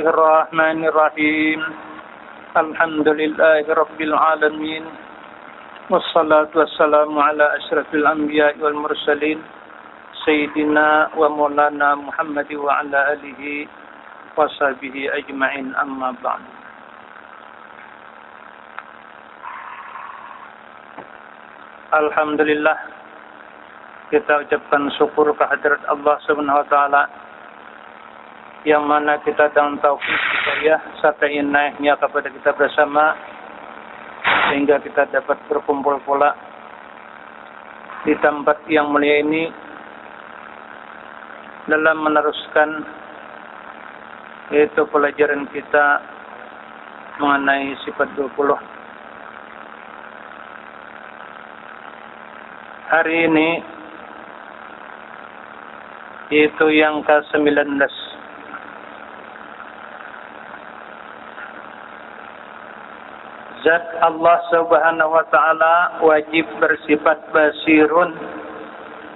Bismillahirrahmanirrahim. Alhamdulillahirabbil alamin. Wassalatu wassalamu ala asyrafil anbiya'i wal mursalin sayyidina wa maulana Muhammad wa ala alihi wa sahbihi ajma'in, amma ba'd. Alhamdulillah, kita ucapkan syukur kehadirat Allah Subhanahu wa taala yang mana kita dalam taufik hidayah serta inayahnya kepada kita bersama sehingga kita dapat berkumpul pula di tempat yang mulia ini dalam meneruskan yaitu pelajaran kita mengenai sifat 20. Hari ini yaitu yang ke-19. Zat Allah Subhanahu wa taala wajib bersifat basirun,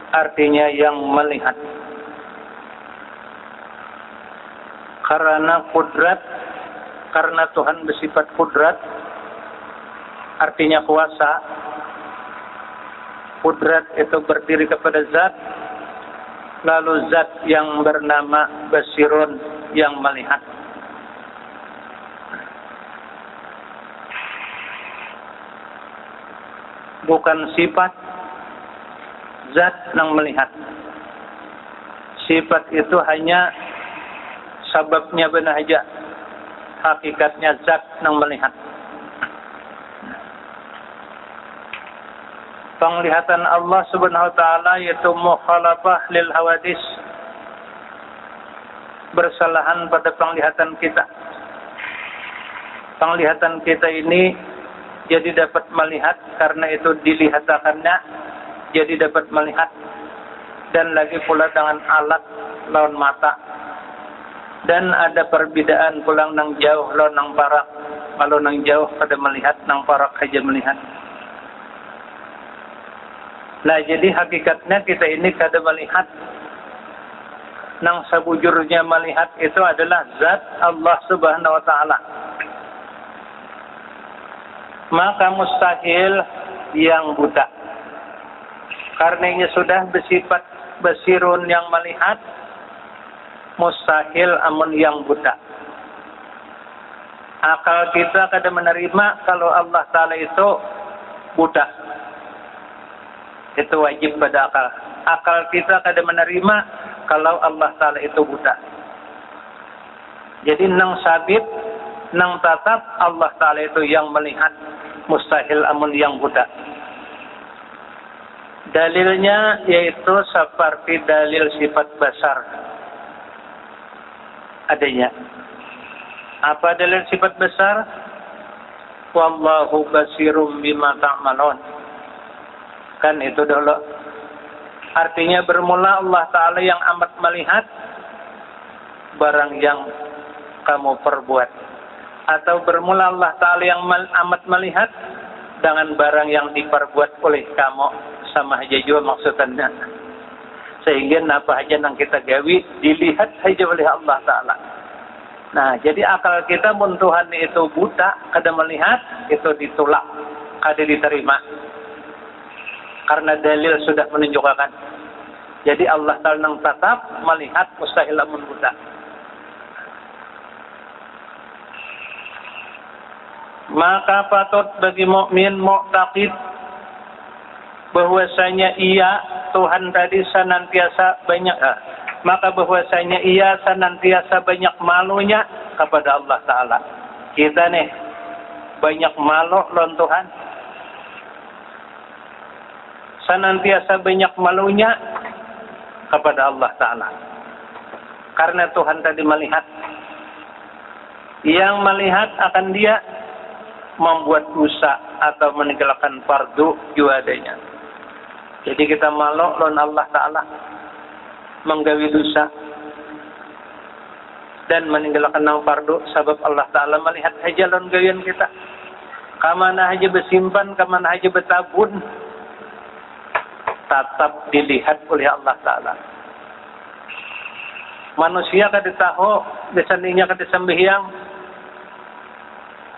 artinya yang melihat. Karena Tuhan bersifat kudrat, artinya kuasa. Kudrat itu berdiri kepada zat, lalu zat yang bernama basirun, yang melihat. Bukan sifat zat yang melihat. Sifat itu hanya sababnya benar saja. Hakikatnya zat yang melihat. Penglihatan Allah Subhanahu wa taala yaitu mukhalafah lil hawadis, bersalahan pada penglihatan kita. Penglihatan kita ini jadi dapat melihat karena itu dilihat-akannya, jadi dapat melihat, dan lagi pula dengan alat lawan mata. Dan ada perbedaan pulang nang jauh lawan nang parak. Kalau nang jauh pada melihat, nang parak saja melihat. Nah, jadi hakikatnya kita ini kada melihat. Nang sabujurnya melihat itu adalah zat Allah Subhanahu wa taala. Maka mustahil yang buta. Karenanya sudah bersifat basirun yang melihat, mustahil amun yang buta. Akal kita kada menerima kalau Allah Ta'ala itu buta. Itu wajib pada akal. Akal kita kada menerima kalau Allah Ta'ala itu buta. Jadi nang sabit, nang tatap Allah Ta'ala itu yang melihat, mustahil amun yang buta. Dalilnya yaitu seperti dalil sifat basar. Adanya. Apa dalil sifat basar? Wallahu basirum bima ta'malun. Kan itu dulu. Artinya bermula Allah Ta'ala yang amat melihat barang yang kamu perbuat. Atau bermula Allah Ta'ala yang amat melihat dengan barang yang diperbuat oleh kamu. Sama aja juga maksudnya. Sehingga apa aja yang kita gawi dilihat saja oleh Allah Ta'ala. Nah, jadi akal kita mun Tuhan itu buta, kada melihat, itu ditolak, kada diterima. Karena dalil sudah menunjukkan. Jadi Allah Ta'ala nang tatap melihat mustahil amun buta. Maka patut bagi mukmin mu'taqid bahwasanya ia Tuhan tadi senantiasa banyak maka bahwasanya ia senantiasa banyak malunya kepada Allah Ta'ala. Kita nih banyak malu lawan Tuhan. Senantiasa banyak malunya kepada Allah Ta'ala. Karena Tuhan tadi melihat. Yang melihat akan dia membuat dosa atau meninggalkan fardu juga adanya. Jadi kita malu lawan Allah Ta'ala, menggawi dosa dan meninggalkan nang fardu sebab Allah Ta'ala melihat saja lawan gawian kita. Kamana aja bersimpan, kamana aja bertabun, tetap dilihat oleh Allah Ta'ala. Manusia kada tahu desaninya kada sembahyang.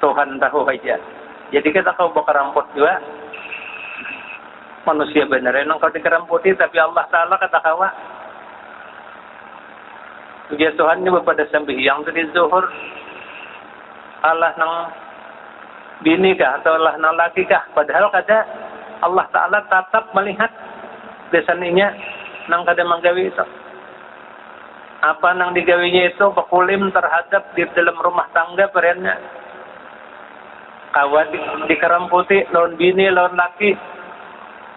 Tuhan tahu aja. Jadi kita kau bakaramput juga. Manusia benar yang kau dikeramputi, tapi Allah Ta'ala kata kawa. Dia Tuhan juga pada sembahyang tadi zuhur. Allah nang bini kah atau Allah nang laki kah? Padahal kada Allah Ta'ala tetap melihat desaninya nang kada menggawi itu. Apa nang digawinya itu bakulim terhadap di dalam rumah tangga periannya. Kawa dikeramputi lawan bini lawan laki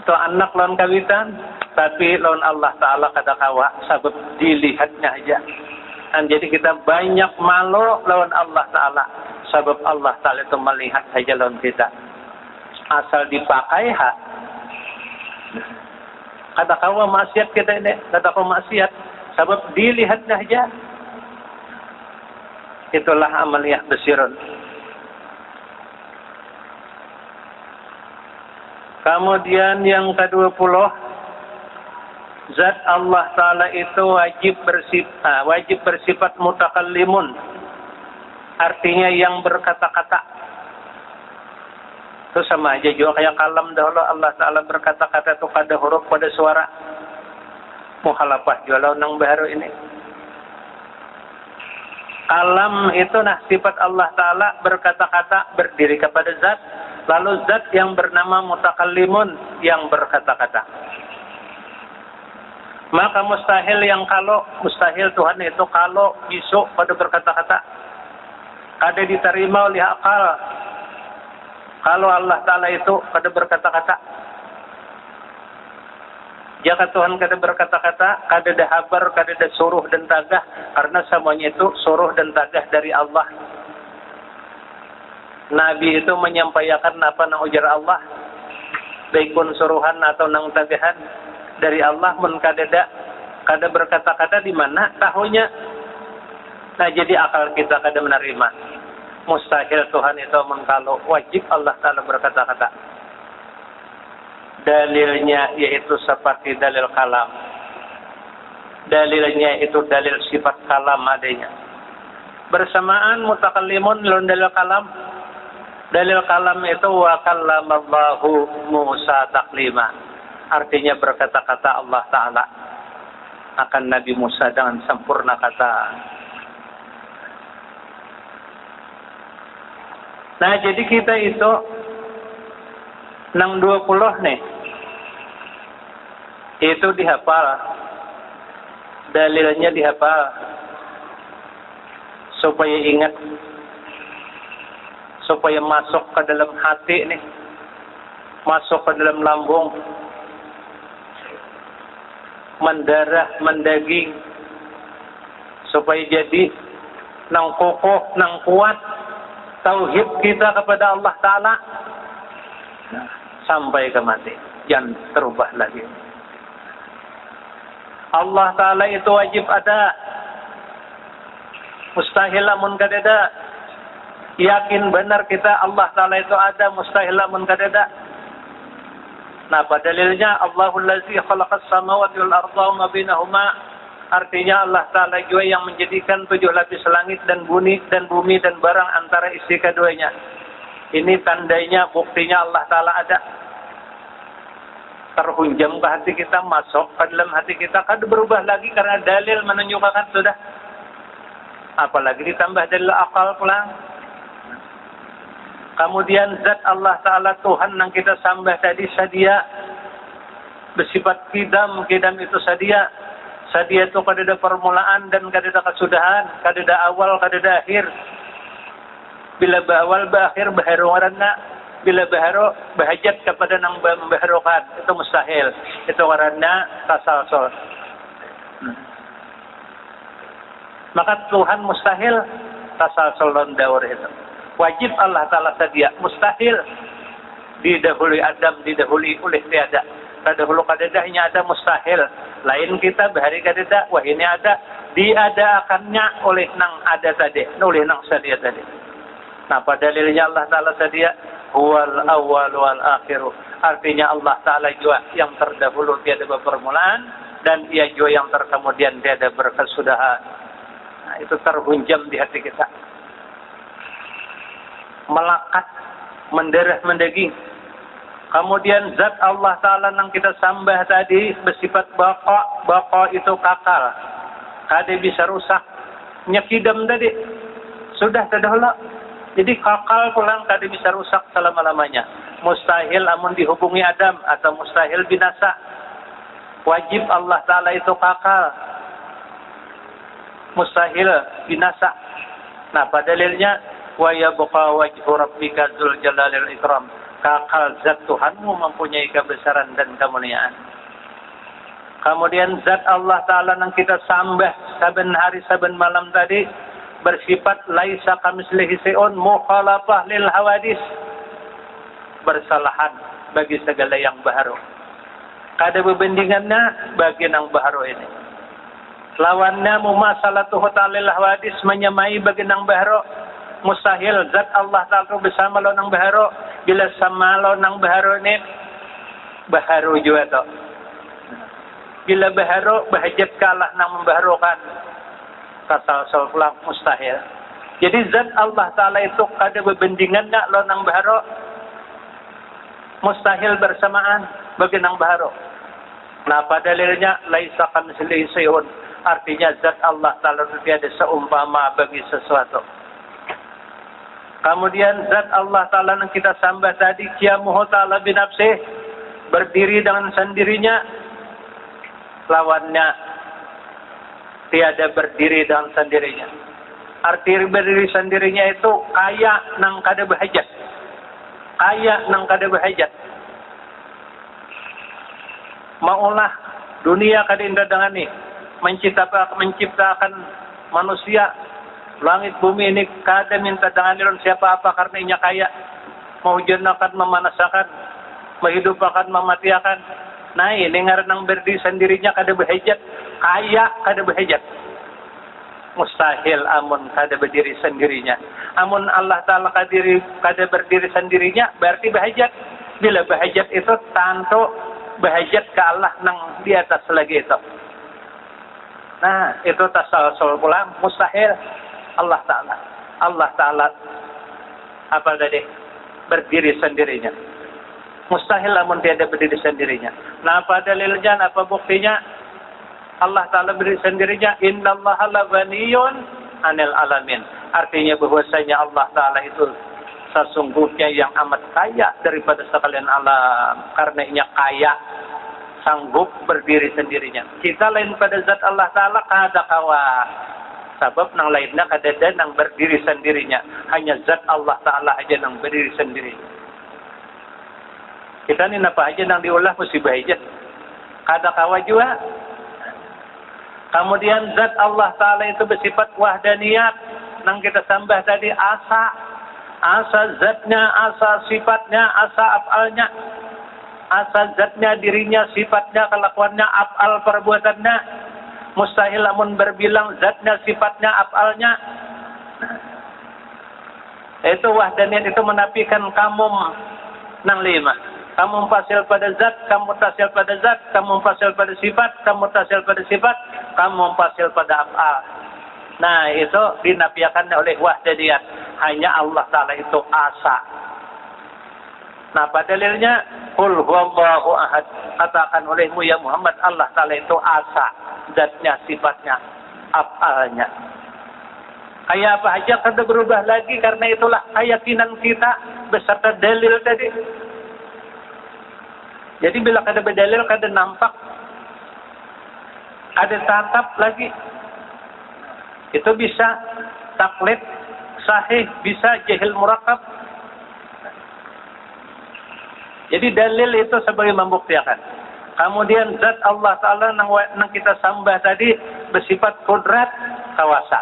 atau anak lawan kawitan, tapi lawan Allah Ta'ala kada kawa sebab dilihatnya aja. Dan jadi kita banyak malu lawan Allah Ta'ala sebab Allah Ta'ala itu melihat saja lawan kita. Asal dipakai kada kawa maksiat kita ini, kada kawa maksiat sebab dilihatnya aja. Itulah amaliyah basirun. Kemudian yang ke-20, zat Allah Ta'ala itu wajib bersifat mutakallimun. Artinya yang berkata-kata. Itu sama aja juga kayak kalam dahulu Allah Ta'ala berkata-kata itu pada huruf, pada suara. Mukhalafah juga nang baru ini. Kalam itu sifat Allah Ta'ala berkata-kata, berdiri kepada zat. Lalu zat yang bernama mutakallimun yang berkata-kata. Maka mustahil Tuhan itu kalau bisu pada berkata-kata. Kada diterima oleh akal. Kalau Allah Ta'ala itu kada berkata-kata. Jika Tuhan kada berkata-kata, kada ada habar, kada ada suruh dan tagah. Karena semuanya itu suruh dan tagah dari Allah. Nabi itu menyampaikan apa nang ujar Allah, baik pun suruhan atau nang tagahan dari Allah, mun kada berkata-kata di mana tahunya. Nah jadi akal kita kada menerima. Mustahil Tuhan itu mengkalau, wajib Allah Ta'ala berkata-kata. Dalilnya yaitu seperti dalil kalam. Dalilnya itu dalil sifat kalam adanya. Bersamaan mutakallimun lawan dalil kalam. Dalil kalam itu wa kallamallahu Musa taklima. Artinya berkata-kata Allah Ta'ala akan Nabi Musa dengan sempurna kata. Nah jadi kita itu nang 20 nih. Itu dihafal. Dalilnya dihafal. Supaya ingat. Supaya masuk ke dalam hati nih. Masuk ke dalam lambung. Mendarah, mendaging. Supaya jadi nang kokoh, nang kuat. Tauhid kita kepada Allah Ta'ala. Sampai ke mati. Jangan terubah lagi. Allah Ta'ala itu wajib ada. Mustahil amun kadada. Yakin benar kita Allah Ta'ala itu ada. Mustahil amun kadada. Nah pada dalilnya Allahul Lazi khalaqas samawati wal arda wa ma bainahuma. Artinya Allah Ta'ala juga yang menjadikan 7 lapis langit dan bumi dan barang antara isi keduanya. Ini tandanya, buktinya Allah Ta'ala ada. Terhunjam ke hati kita, masuk ke dalam hati kita. Kan berubah lagi karena dalil menunjukkan sudah. Apalagi ditambah dalil akal pulang. Kemudian zat Allah Ta'ala Tuhan yang kita sembah tadi sadia. Bersifat kidam itu sadia. Sadia itu kada ada permulaan dan kada ada kesudahan. Kada ada awal, kada ada akhir. Bila bawal berakhir baharu warna, bila baharu bahajat kepada nang membaharukan, itu mustahil. Itu warna tasalsul. Maka Tuhan mustahil tasalsul dan daur itu. Wajib Allah Ta'ala sedia, mustahil didahului Adam, didahului oleh tiada. Dahulu kadadahnya ada mustahil. Lain kita bahari kadada, wah ini ada, diadakannya oleh nang ada tadi, oleh nang sedia tadi. Nah pada dalilnya Allah Ta'ala sedia huwal awwal wal akhiru. Artinya Allah Ta'ala juga yang terdahulu tiada permulaan dan ia juga yang terkemudian tiada berkesudahan. Nah, itu terhunjam di hati kita. Melekat, mendarah mendaging. Kemudian zat Allah Ta'ala yang kita sembah tadi bersifat baqa. Baqa itu kakal. Kada bisa rusak. Nyekidam tadi. Sudah terdahulu. Jadi kakal pulang kada bisa rusak selama-lamanya. Mustahil amun dihubungi Adam atau mustahil binasa. Wajib Allah Ta'ala itu kakal. Mustahil binasa. Nah, pada dalilnya wa yabqa wajhu rabbika dzul jalalil ikram. Kakal zat Tuhanmu mempunyai kebesaran dan kemuliaan. Kemudian zat Allah Ta'ala yang kita sembah saben hari saben malam tadi bersifat laisa kamitslihi syai'un mukhalafah lil hawadis. Bersalahan bagi segala yang baharu. Kada berbandingannya bagi yang baharu ini. Lawannya mumasalatuhu ta'alil hawadis menyamai bagi yang baharu. Mustahil zat Allah Ta'ala bersama lo nang baharu. Bila sama lo nang baharu ini baharu juga to. Bila baharu bahajat kalah nang membaharukan. Kasal pulang mustahil. Jadi zat Allah Ta'ala itu kada berbandingannya lo nang baharu. Mustahil bersamaan bagi nang baharu. Nah, pada dalilnya laisa kamitslihi syai'un. Artinya zat Allah Ta'ala itu tiada seumpama bagi sesuatu. Kemudian zat Allah Ta'ala yang kita sembah tadi qiyamuhu ta'ala binafsih, berdiri dengan sendirinya. Lawannya tiada berdiri dengan sendirinya. Arti berdiri sendirinya itu kaya nang kada bahajat. Kaya nang kada bahajat. Maulah dunia kada indah dengan ini. Menciptakan manusia. Langit bumi ini kada minta dengan siapa apa karena inya kaya. Mewujudkan, memanasakan, menghidupakan, mematiakan. Nah, ini ngarang berdiri sendirinya kada bahajat. Kaya kada bahajat. Mustahil amun kada berdiri sendirinya. Amun Allah Ta'ala kada berdiri sendirinya berarti bahajat. Bila bahajat itu tantu bahajat ke Allah nang di atas lagi itu. Nah, itu tasalsul pulang mustahil. Allah Ta'ala apa tadi? Berdiri sendirinya. Mustahil amun tiada berdiri sendirinya. Nah, apa dalilnya? Apa buktinya? Allah Ta'ala berdiri sendirinya. Innallaha la ghaniyun 'anil alamin. Artinya bahwasanya Allah Ta'ala itu sesungguhnya yang amat kaya daripada sekalian alam. Karena inya kaya, sanggup berdiri sendirinya. Kita lain pada zat Allah Ta'ala kada kawa. Sebab nang lainnya kadada nang berdiri sendirinya. Hanya zat Allah Ta'ala aja nang berdiri sendiri. Kita ni napa aja nang diulah musibah aja. Kada kawa juga. Kemudian zat Allah Ta'ala itu bersifat wahdaniyat. Nang kita sembah tadi asa. Asa zatnya, asa sifatnya, asa af'alnya. Asa zatnya, dirinya, sifatnya, kelakuannya, af'al perbuatannya. Mustahil amun berbilang zatnya, sifatnya, af'alnya. Itu wahdaniyat itu menafikan kamu nang lima. Kamu fasil pada zat, kamu tasil pada zat, kamu fasil pada sifat, kamu tasil pada sifat, kamu fasil pada af'al. Nah, itu dinafikan oleh wahdaniyat. Hanya Allah Ta'ala itu asa. Nah, pada dalilnya qul huwallahu ahad. Katakan olehmu ya Muhammad, Allah Ta'ala itu asa. Zatnya, sifatnya, af'alnya. Kayak apa aja kada berubah lagi karena itulah keyakinan kita beserta dalil tadi. Jadi bila kada berdalil, kada nampak, ada tatap lagi. Itu bisa taklid sahih, bisa jahil murakab. Jadi dalil itu sebagai membuktikan. Kemudian zat Allah Ta'ala nang kita sembah tadi bersifat kudrat kawasa.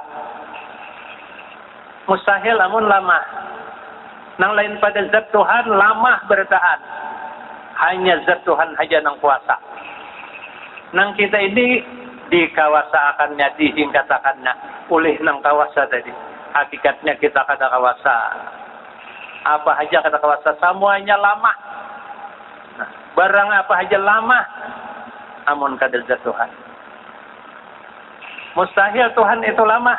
Mustahil amun lama. Nang lain pada zat Tuhan lama bertahan. Hanya zat Tuhan aja nang kuasa. Nang kita ini dikawasakannya, dihingkatakannya oleh nang kawasa tadi. Hakikatnya kita kada kawasa. Apa aja kada kawasa, semuanya lama. Barang apa aja lama. amun kada zat Tuhan. Mustahil Tuhan itu lama.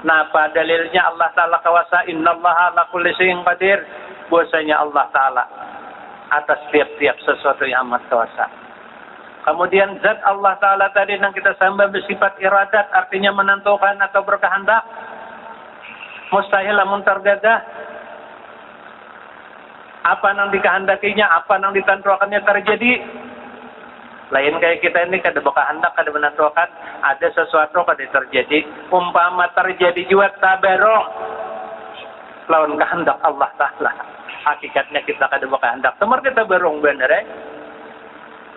Napa dalilnya Allah Ta'ala kawasa innallaha ala kulli syai'in qadir. Bahwasanya Allah Ta'ala atas tiap-tiap sesuatu yang amat kuasa. Kemudian zat Allah Ta'ala tadi yang kita sembah bersifat iradat, artinya menentukan atau berkehendak. Mustahil lamun tergagah. Apa yang dikehendakinya, apa yang ditentukannya terjadi. Lain kayak kita ini kada berkehendak, kada menentukan, ada sesuatu kada terjadi. Umpama terjadi juga tabarong lawan kehendak Allah Ta'ala. Hakikatnya kita kada berkehendak. Temar kita barong bener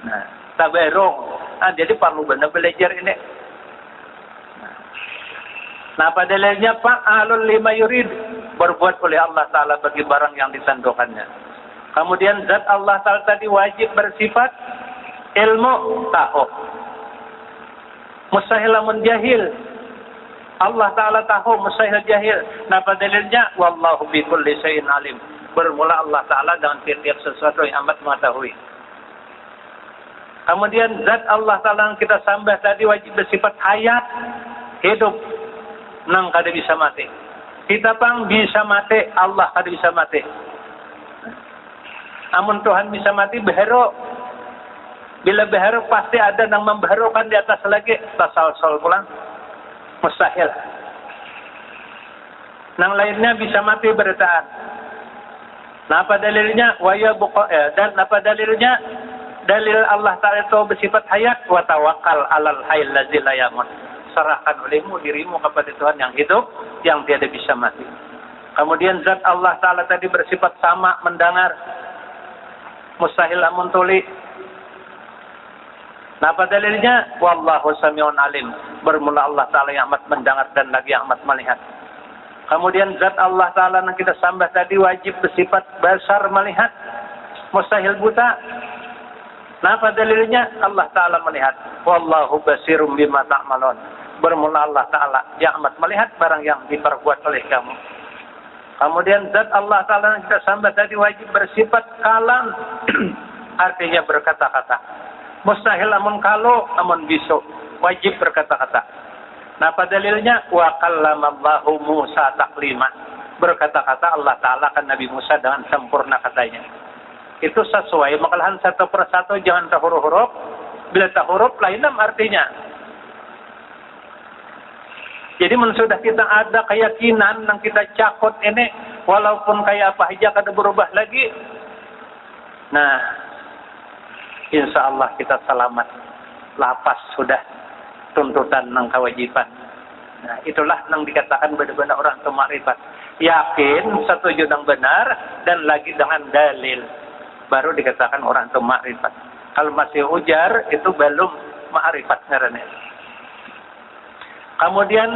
Nah, tabarong. Jadi perlu benar belajar ini. Nah, pada dalilnya fa'alul lima yurid, berbuat oleh Allah Ta'ala bagi barang yang ditentukannya. Kemudian zat Allah Ta'ala tadi wajib bersifat ilmu, tahu. Mustahil lamun jahil. Allah Ta'ala tahu, mustahil jahil. Nah, pada dalilnya wallahu bikulli syai'in alim. Bermula Allah Ta'ala dengan tiap-tiap sesuatu yang amat mengetahui. Kemudian zat Allah Ta'ala yang kita sembah tadi wajib bersifat hayat, hidup. Nang kada bisa mati. Kita pang bisa mati, Allah kada bisa mati. Amun Tuhan bisa mati behero. Bila behero pasti ada yang membeherokan di atas lagi. Tasal-sal pulang. Mustahil. Nang lainnya bisa mati bertahan. Nah, apa dalilnya? Dan apa dalilnya? Dalil Allah Ta'ala itu bersifat hayat. Wa tawakkal alal hayyil ladzi la yamut. Serahkan olehmu dirimu kepada Tuhan yang hidup, yang tiada bisa mati. Kemudian zat Allah Ta'ala tadi bersifat sama, mendengar. Mustahil amun tuli. Nah, apa dalilnya? Wallahu sami'un alim. Bermula Allah Ta'ala yang amat mendengar dan lagi yang amat melihat. Kemudian zat Allah Ta'ala yang kita sembah tadi wajib bersifat basar, melihat. Mustahil buta. Nah, apa dalilnya? Allah Ta'ala melihat. Wallahu basirum bima ta'malun. Bermula Allah Ta'ala yang amat melihat barang yang diperbuat oleh kamu. Kemudian zat Allah Ta'ala yang kita sembah tadi wajib bersifat kalam. Artinya berkata-kata. Mustahil amun kalau, amun bisu. Wajib berkata-kata. Nah, pada dalilnya wa kallamallahu Musa taklima. Berkata-kata Allah Ta'ala kan Nabi Musa dengan sempurna katanya. Itu sesuai makalahan satu persatu, jangan tak huruf-huruf. Bila tak huruf lainam artinya. Jadi sudah kita ada keyakinan yang kita cakut ini, walaupun kayak apa aja kada berubah lagi. Nah, insya Allah kita selamat, lapas sudah tuntutan ng kewajiban. Nah, itulah yang dikatakan benar-benar orang itu makrifat. Yakin, setuju yang benar, dan lagi dengan dalil. Baru dikatakan orang itu makrifat. Kalau masih ujar, itu belum makrifat ngarannya. Kemudian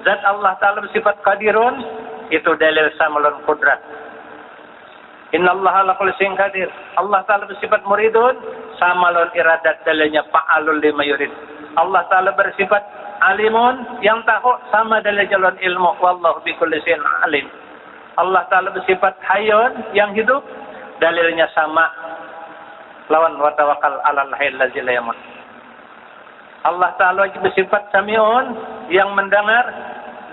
zat Allah Ta'ala bersifat qadirun, itu dalil samalun qudrat. Innallaha ala kulli syai'in qadir. Allah Ta'ala bersifat muridun, samalun iradat, dalilnya fa'alul lima yurid. Allah Ta'ala bersifat alimun, yang tahu, sama dalil jalur ilmu. Wallahu bikulli syai'in alim. Allah Ta'ala bersifat hayyun, yang hidup, dalilnya sama. Lawan wa tawakkal alal hayyil ladzi la yamut. Allah Ta'ala bersifat sami'un, yang mendengar,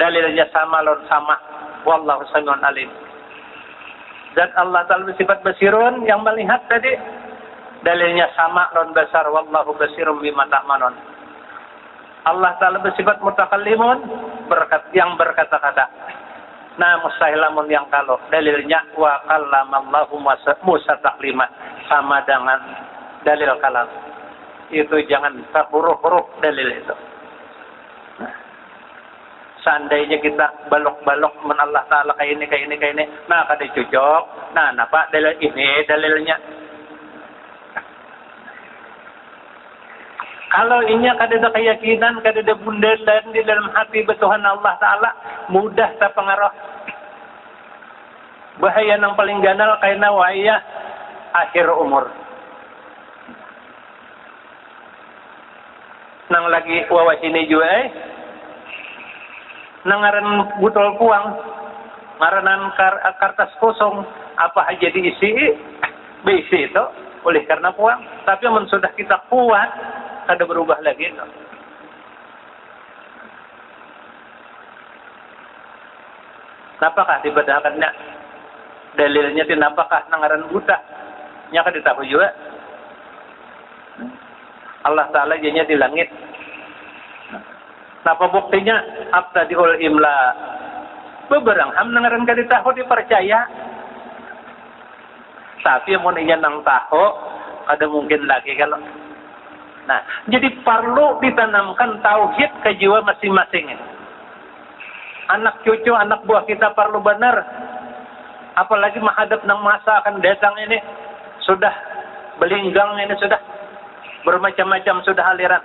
dalilnya sama, lawan sama. Wallahu sami'un alim. Zat Allah Ta'ala bersifat basirun, yang melihat tadi, dalilnya sama, lawan basar. Wallahu basirun bima ta'malun. Allah Ta'ala bersifat mutakallimun, yang berkata-kata. Nah, mustahilamun yang kalau, dalilnya wa kallamallahu Musa taklima, sama dengan dalil kalam. Itu jangan huruf-huruf dalil itu. Nah, seandainya kita balok-balok men Allah Ta'ala kayak ini. Nah, kada cocok. Nah, napa dalil ini dalilnya. Kalau ini kada ada keyakinan, kada ada bundalan di dalam hati betuhan Allah Ta'ala, mudah terpengaruh. Bahaya yang paling ganal kayaknya wayah akhir umur. Nang lagi wawas ini juga nangaran butol puang, ngaranan kertas kosong, apa aja diisi, besi itu, oleh karena puang. Tapi amun sudah kita kuat, kada berubah lagi. No? Napakah dibedahkannya? Dalilnya tinapakah nangaran buta? Nya kada tahu juga. Allah Ta'ala jadinya di langit. Napa buktinya? Abtadiul imla. Beberang ham nangaran kada tahu dipercaya. Tapi mun inya nang tahu, ada mungkin lagi kalau. Nah, jadi perlu ditanamkan tauhid ke jiwa masing-masing ini. Anak cucu, anak buah kita perlu benar. Apalagi menghadap nang masa akan datang ini. Sudah belinggang ini, sudah bermacam-macam sudah aliran.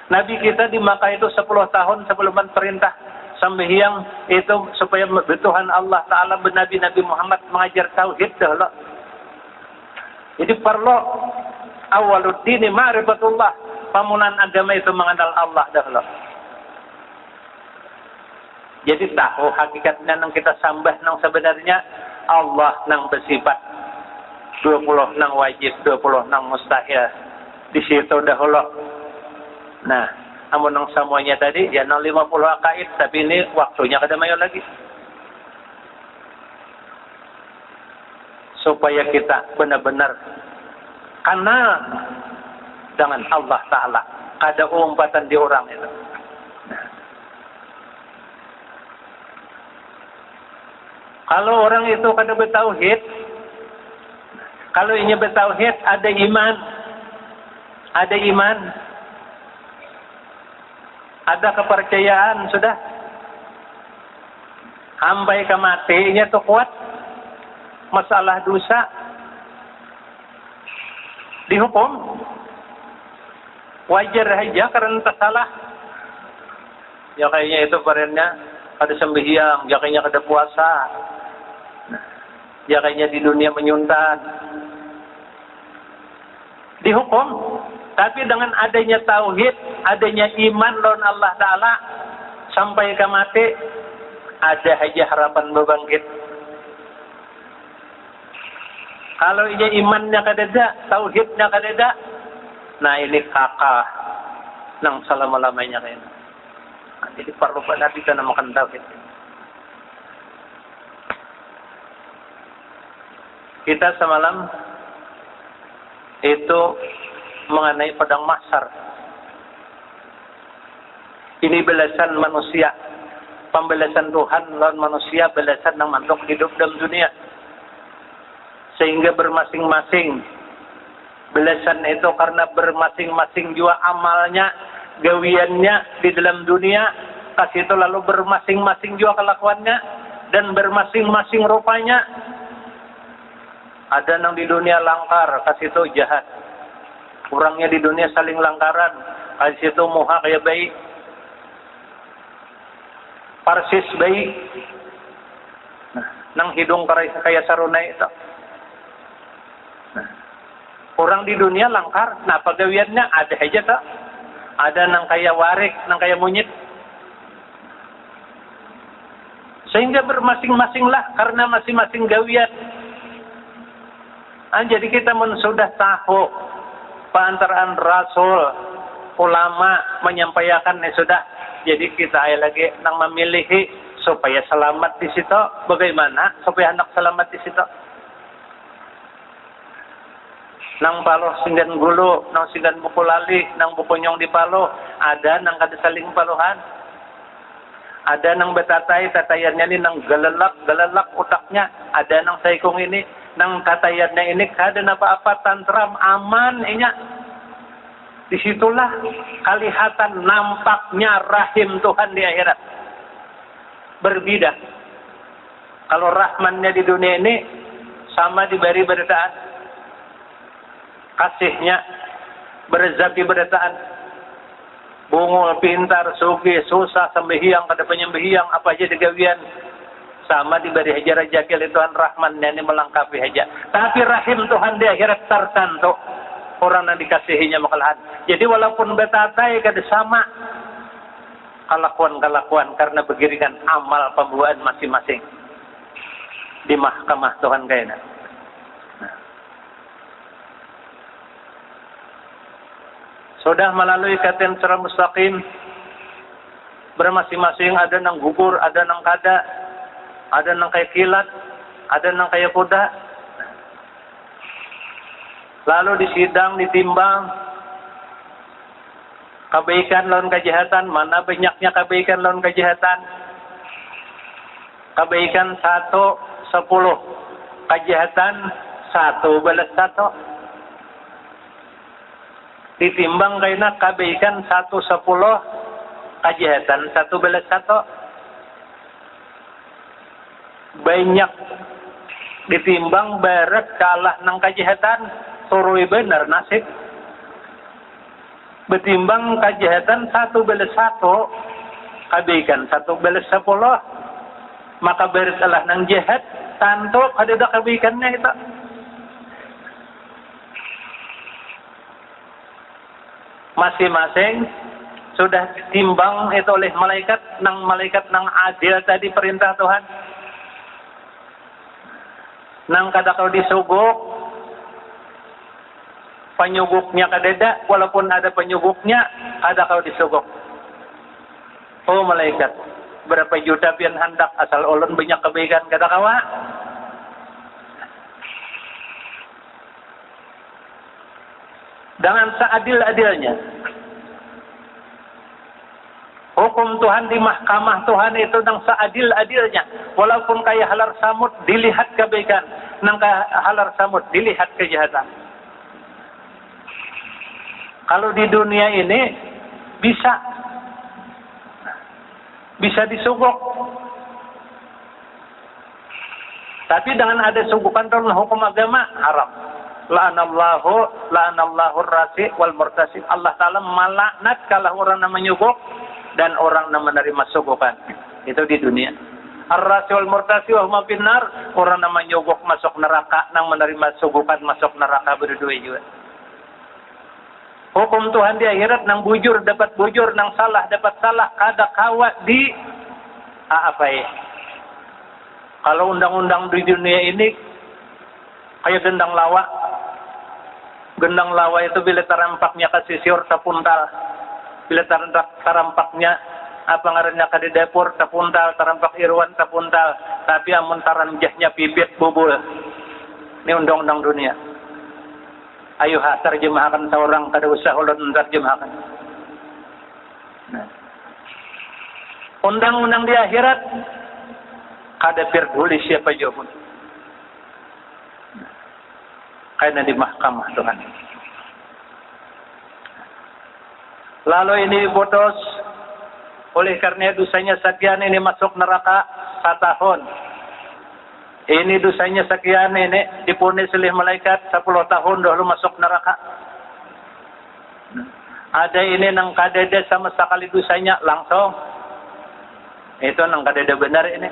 Nabi kita di Makkah itu 10 tahun sebelum perintah sembahyang itu supaya Tuhan Allah Ta'ala Nabi Muhammad mengajar tauhid dahulu. Jadi perlu awaluddin ma'rifatullah, pamunan agama itu mengenal Allah dahulu. Jadi tahu hakikatnya nang kita sambah nang sebenarnya Allah nang bersifat 20 nang wajib, 20 nang mustahil. Di situ dahulu. Nah, amun nang semuanya tadi ya nang 50 akaid, tapi ini waktunya kada mayo lagi. Supaya kita benar-benar kenal dengan Allah Ta'ala. Kada umpatan di orang itu. Kalau orang itu kada bertauhid, kalau ini bertauhid ada iman, ada kepercayaan sudah, sampai ke matinya tuh kuat. Masalah dosa dihukum wajar aja karena tersalah. Ya kayaknya itu parenya ada sembahyang, ya kayaknya ada puasa. Ya kayaknya di dunia menyuntan. Dihukum. Tapi dengan adanya tauhid, adanya iman lawan Allah Ta'ala, sampai ke mati, ada aja harapan berbangkit. Kalau ini imannya kadada, tauhidnya kadada, nah ini kakak nang selama-lamanya kayak. Nah, jadi perlu pada kita namakan tauhid. Kita semalam itu mengenai padang mahsyar. Ini belasan manusia, pembelasan Tuhan lawan manusia, belasan nang makhluk hidup dalam dunia. Sehingga bermasing-masing belasan itu karena bermasing-masing jua amalnya, gawiannya di dalam dunia, kasih itu lalu bermasing-masing jua kelakuannya dan bermasing-masing rupanya. Ada nang di dunia langkar, kasih itu jahat. Orangnya di dunia saling langkaran, kasih itu muha kayak baik. Parsis baik. Nah, nang hidung kayak sarunai itu. Orang di dunia langkar, nah pagawiannya ada aja tak? Ada nang kaya warik, nang kaya monyet. Sehingga bermasing-masing lah karena masing-masing gawian. Jadi kita sudah tahu pantaran Rasul, ulama menyampaikan sudah. Jadi kita lagi nang memilih supaya selamat di situ. Bagaimana supaya anak selamat di situ? Nang paloh singgan gulu, nang singgan buku lali, nang buku nyong di paloh, ada nang kada saling paluhan. Ada nang betatai, tatayannya ini nang galelak utaknya. Ada nang saikong ini, nang tatayannya ini kada apa-apa, tantram, aman inya. Disitulah kelihatan nampaknya rahim Tuhan di akhirat. Berbeda. Kalau rahmannya di dunia ini sama diberi berdaan. Kasihnya berzaki berdaan. Bungul, pintar, sugih, susah, sembahyang, kada penyembahyang, apa aja digawian. Sama diberi haja rezeki oleh Tuhan rahmannya ini melengkapi haja. Tapi rahim Tuhan di akhirat tertentu. Orang yang dikasihinya makalahan. Jadi walaupun betatai kada sama kelakuan karena begiringan amal pembuatan masing-masing di mahkamah Tuhan kayaknya. sudah melalui kaitan secara mustaqim, bermasing-masing ada nang gugur, ada nang kada, ada nang kayak kilat, ada nang kayak kuda. Lalu disidang, ditimbang kebaikan lawan kejahatan, mana banyaknya kebaikan lawan kejahatan. Kebaikan 1/10, kejahatan 1/1. Ditimbang karena kebaikan 1/10, kejahatan 1/1. Banyak ditimbang barat kalah nang kejahatan, turui benar nasib. Betimbang kejahatan 1/1, kebaikan 1/10, maka barat kalah nang jahat, tanto ada kebaikannya itu. Masing-masing sudah ditimbang itu oleh malaikat nang adil tadi perintah Tuhan. Nang kada kau disuguk, penyuguknya kadeda, walaupun ada penyuguknya, kada kau disuguk. Oh malaikat, berapa juta pian hendak asal ulun banyak kebaikan kada kawa. Dengan seadil-adilnya. Hukum Tuhan di mahkamah Tuhan itu dengan seadil-adilnya. Walaupun kayak halar samud dilihat kebaikan, nang halar samud dilihat kejahatan. Kalau di dunia ini bisa disuguk. Tapi dengan ada sugukan dalam hukum agama haram. La'anallahu rasi wal murtasi. Allah Ta'ala melaknat kalau orang yang menyuguk dan orang yang menerima sugukan. Itu di dunia. Ar-rasi wal murtasi wa huma finnar. Orang yang menyuguk masuk neraka, yang menerima sugukan masuk neraka berdua juga. Hukum Tuhan di akhirat nang bujur dapat bujur, nang salah dapat salah, kada kawa di apa ya? Kalau undang-undang di dunia ini kayak gendang lawa. Gendang lawa itu bila terampaknya kasih siur tapuntal. Bila terampaknya apa ngarannya kadi dapur tapuntal, terampak irwan tapuntal. Tapi amun taranjahnya bibit bubul. Ini undang-undang dunia. Ayo terjemahkan seorang, kada usah ulun terjemahkan. Nah. Undang-undang di akhirat kada peduli siapa juga pun. Karena di mahkamah Tuhan. Lalu ini diputus oleh karena dosanya sekian ini masuk neraka 1 tahun. Ini dosanya sekian ini dipunis oleh malaikat 10 tahun dahulu masuk neraka. Ada ini nang kadeda sama sekali dosanya langsung. Itu nang kadeda benar ini.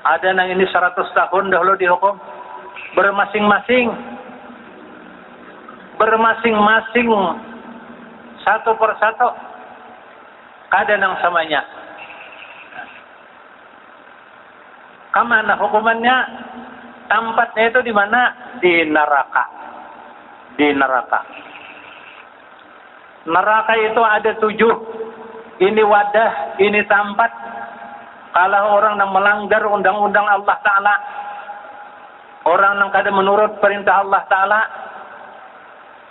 Ada nang ini 100 tahun dahulu dihukum. Bermasing-masing satu persatu kada nang samanya. Kamana hukumannya? Tempatnya itu di mana? Di neraka. Di neraka. Neraka itu ada 7. Ini wadah, ini tempat. Kalau orang yang melanggar undang-undang Allah Ta'ala, orang yang kada menurut perintah Allah Ta'ala,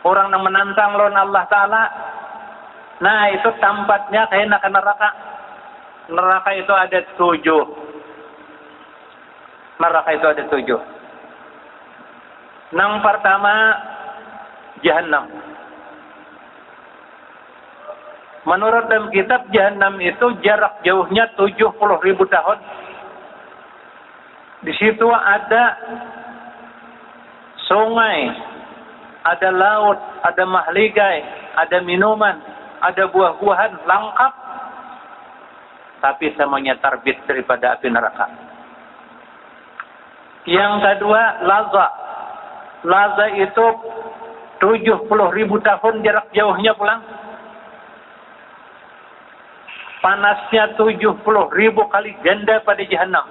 orang yang menantang lawan Allah Ta'ala, nah itu tempatnya kayak nak neraka. Neraka itu ada 7. Neraka itu ada 7. Yang pertama, Jahannam. Menurut dalam kitab, Jahannam itu jarak jauhnya 70.000 tahun. Di situ ada sungai, ada laut, ada mahligai, ada minuman, ada buah-buahan lengkap. Tapi semuanya terbit daripada api neraka. Yang kedua, Laza. Laza itu 70.000 tahun jarak jauhnya pulang. Panasnya 70.000 kali ganda pada Jahannam.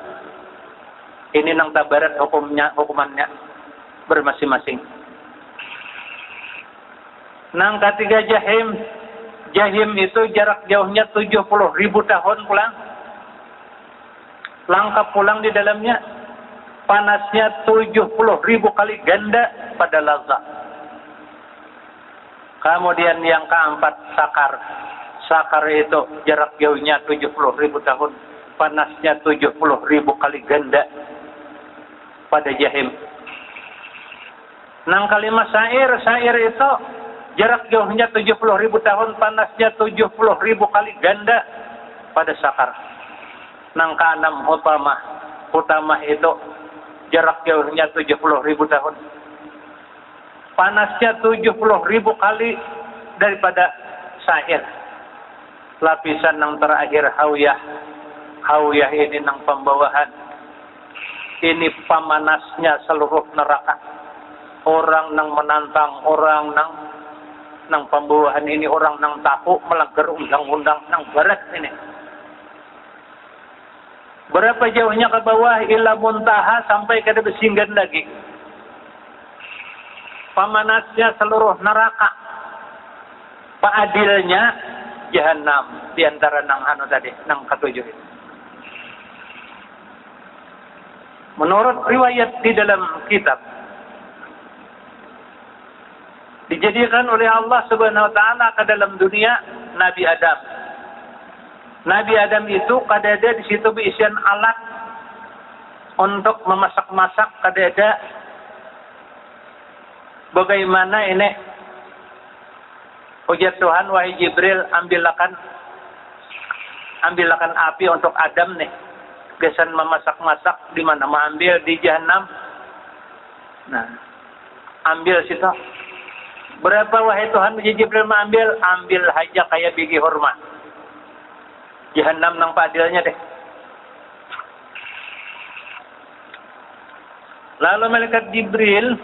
Ini nang tabarat hukumannya bermasing-masing. Nang ketiga jahim. Jahim itu jarak jauhnya 70.000 tahun pulang. Langkah pulang di dalamnya. Panasnya 70.000 kali ganda pada lazza. Kemudian yang keempat sakar. Sakar itu jarak jauhnya 70.000 tahun. Panasnya 70.000 kali ganda pada jahim. Nang kelima sair. Sair itu jarak jauhnya 70.000 tahun, panasnya 70.000 kali ganda pada sakar. Nang keenam hutamah. Hutamah itu jarak jauhnya 70.000 tahun. Panasnya 70.000 kali daripada sair. Lapisan yang terakhir hawiyah. Hawiyah ini nang pembawahan. Ini pamanasnya seluruh neraka. Orang nang menantang, orang nang pembawahan ini, orang nang tahu melanggar undang-undang nang barat ini. Berapa jauhnya ke bawah? Ila muntaha, sampai ke besinggan lagi. Pamanasnya seluruh neraka. Paadilnya jahanam, di antara nang tadi, nang ketujuh itu. Menurut riwayat di dalam kitab, dijadikan oleh Allah Subhanahu wa taala ke dalam dunia Nabi Adam. Nabi Adam itu kadada di situ berisian alat untuk memasak-masak, kadada bagaimana ini ujar Tuhan, wahai Jibril, ambilkan api untuk Adam nih. Biasan memasak-masak di mana? Mengambil di jahanam. Nah, ambil situ. Berapa wahai Tuhan Jibril mengambil? Ambil aja kayak biji hormat. Jahanam nang padilnya deh. Lalu malaikat Jibril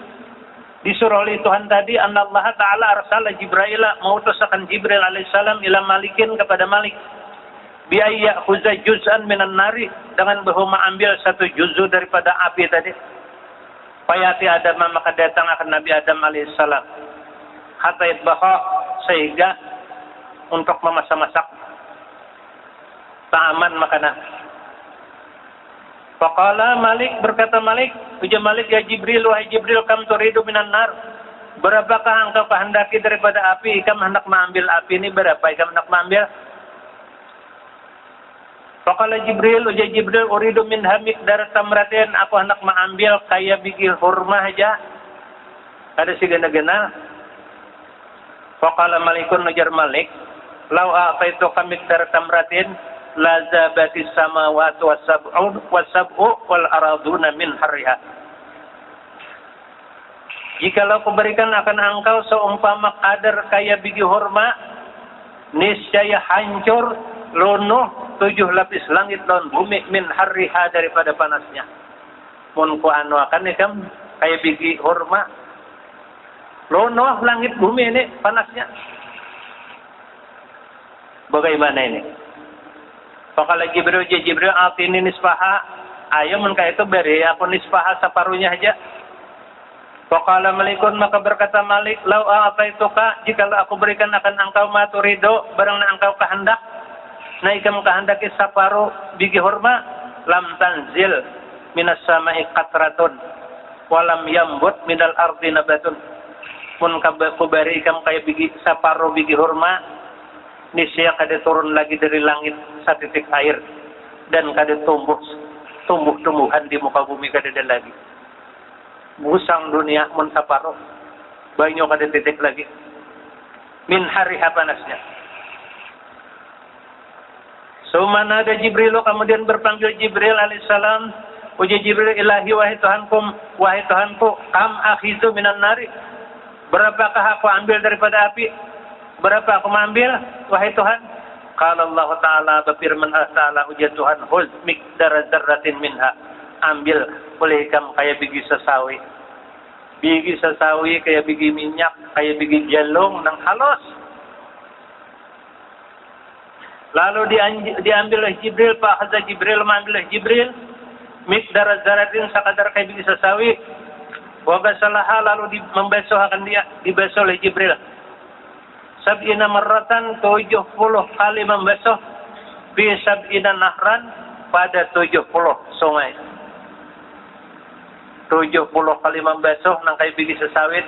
disuruh oleh Tuhan tadi, Allah Ta'ala arsala Jibril, mengutuskan Jibril alaihissalam ila malikin, kepada Malik. Biaya khuzai juz'an minan nari, dengan bahwa ambil satu juzu daripada api tadi. Fayati Adam, maka datang akan Nabi Adam alaihissalam. Hatta itbaha, sehingga untuk memasak-masak ta'aman makanan. Faqala Malik, berkata Malik, ujar Malik, ya Jibril, wahai Jibril, kam turidu minan nar. Berapakah engkau kehendaki daripada api? Ikam hendak mengambil api ini berapa? Ikam hendak mengambil? Faqala Jibril, ujar Jibril, uridu min hamik darat tamratin. Aku hendak mengambil kayak biji hurma aja. Ada si gena-gena. Faqala Malikun, ujar Malik, lau a'taitu kamik darat tamratin la zabatis samawati wasab'u wal araduna min harriha. Jikalau aku berikan akan engkau seumpama kadar kayak biji hurma, niscaya hancur lunuh 7 lapis langit dan bumi min harriha, daripada panasnya. Mun ku anu akan ikam kayak biji hurma, lunuh langit bumi ini panasnya. Bagaimana ini? Faqala Jibril, atini nisfaha. Ayo mereka itu beri aku nisfaha, separuhnya aja. Faqala Malikun, maka berkata Malik, lau a'taituka, jikalau aku berikan akan engkau ma turido, barang engkau kehendak, na ikam kehendaki separuh biji hurma, lam tanzil minas sama'i qatratun walam yambut minal ardi nabatun. Mun ku beri ikam kayak biji separuh biji hurma, niscaya kada turun lagi dari langit satitik air, dan kada tumbuh-tumbuhan di muka bumi kada ada lagi. Busang dunia mun saparuh, banyak kada titik lagi. Min hariha, panasnya. Sumana ada Jibril, kemudian berpanggil Jibril alaihissalam. Uji Jibril, ilahi wahai Tuhanku, kam akhidu minan nari. Berapakah aku ambil daripada api? Berapa aku mengambil, wahai Tuhan? Kalau Allah Ta'ala berfirman Ta'ala, ujian Tuhan, hul mikdara zarratin minha. Ambil boleh kamu kayak biji sesawi. Biji sesawi kayak biji minyak, kayak biji jalung nang halus. Lalu diambil oleh Jibril, Pak Hazza Jibril, mengambil oleh Jibril mikdara zarratin, sekadar kayak biji sesawi. Wa basalaha, lalu membasuhkan dia, dibasuh oleh Jibril. sab'ina marratan 70 kali membasuh fi sab'ina nahran pada 70 sungai. 70 kali membasuh nang kay bigi sa sawit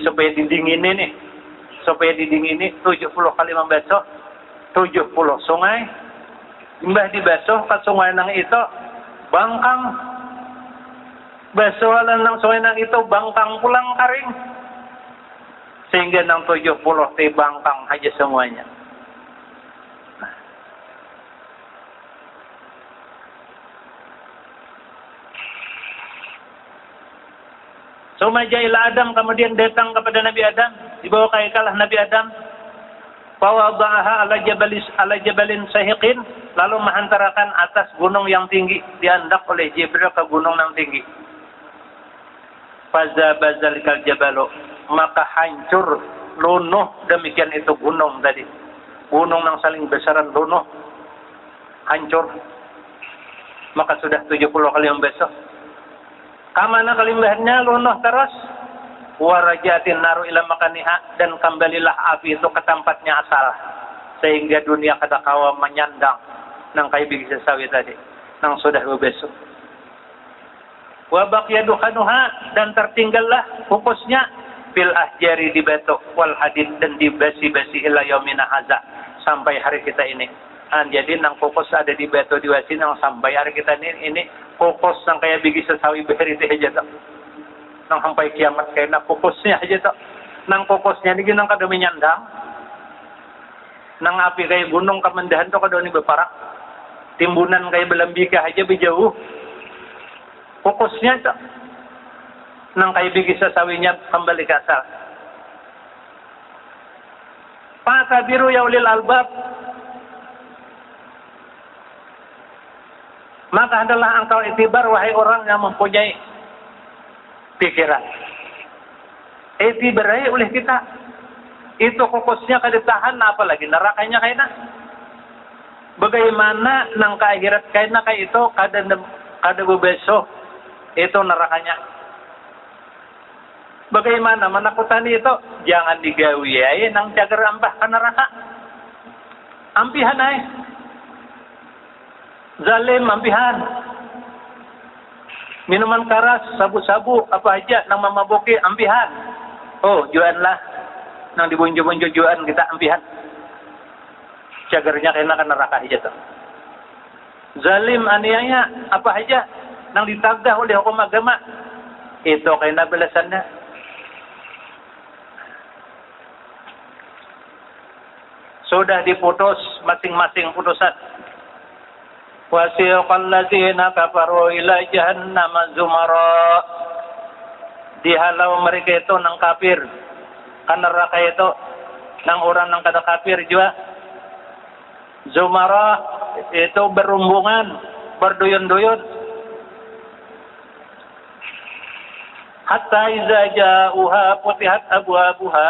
supaya didinginin supaya didingini 70 kali membasuh 70 sungai. Imbah dibasuh ka sungai nang ito bangkang, basuhalan ng sungai nang ito bangkang pulang karing, sehingga ng 70 bangkang aja semuanya. Sumaja ila Adam, kemudian datang kepada Nabi Adam, dibawa ke ikalah Nabi Adam. Fawada'aha ala jabalin sahiqin, lalu menghantarkan atas gunung yang tinggi, diandak oleh Jibril ke gunung yang tinggi. Fazabazalikal jabalu, maka hancur lunuh demikian itu gunung tadi. Gunung yang saling besaran lunuh, hancur. Maka sudah 70 kali yang besok. Kamana kalimbahnya lunuh terus. Warajatin naru ila makaniha, dan kembalilah api itu ke tempatnya asal, sehingga dunia kata kawa menyandang nang kay bigi sawi tadi nang sudah besok. Wa baqiya dukhanuha, dan tertinggallah kukusnya fil ahjari di batu wal hadid, dan di besi-besi ila yaumina hadza, sampai hari kita ini. Jadi nang kukus ada di batu di wasi nang sampai hari kita ini kukus nang kaya bigi sawi beri teh aja tak. Nang sampai kiamat kaya kukusnya aja tak. Nang kukusnya ni ginang kada menyandang. Nang api kaya gunung kemendahan to kada ni beparak. Timbunan kaya belambika aja bijauh. Kukusnya tak. Nang kaya bigi sawinya kembali ke asal. Fatabiru ya ulil albab. Maka adalah engkau itibar wahai orang yang mempunyai pikiran. Itibar oleh kita. Itu kukusnya kada tahan, apalagi nerakanya kayaknya. Bagaimana nang ke akhirat kayaknya kayak itu kada bebeso itu nerakanya. Bagaimana menakutani itu? Jangan digawi ya, nang cager ampah ke neraka. Ampihan ay. Zalim ampihan. Minuman keras, sabu-sabu, apa aja nang mamaboki ampihan. Oh, jualanlah. Nang dibunju-bunju jualan kita ampihan. Cagernya kena ke neraka aja tuh. Zalim aniaya, apa aja nang ditagdah oleh hukum agama. Itu kena balasannya. Sudah diputus masing-masing putusan. Wasiqal ladzina kafaru ila jahannam zumara. Dihalau mereka itu nang kafir ka neraka itu, nang orang nang kada kafir juga. Zumara itu berumbungan, berduyun-duyun. Hatta iza ja'uha futihat abwabuha,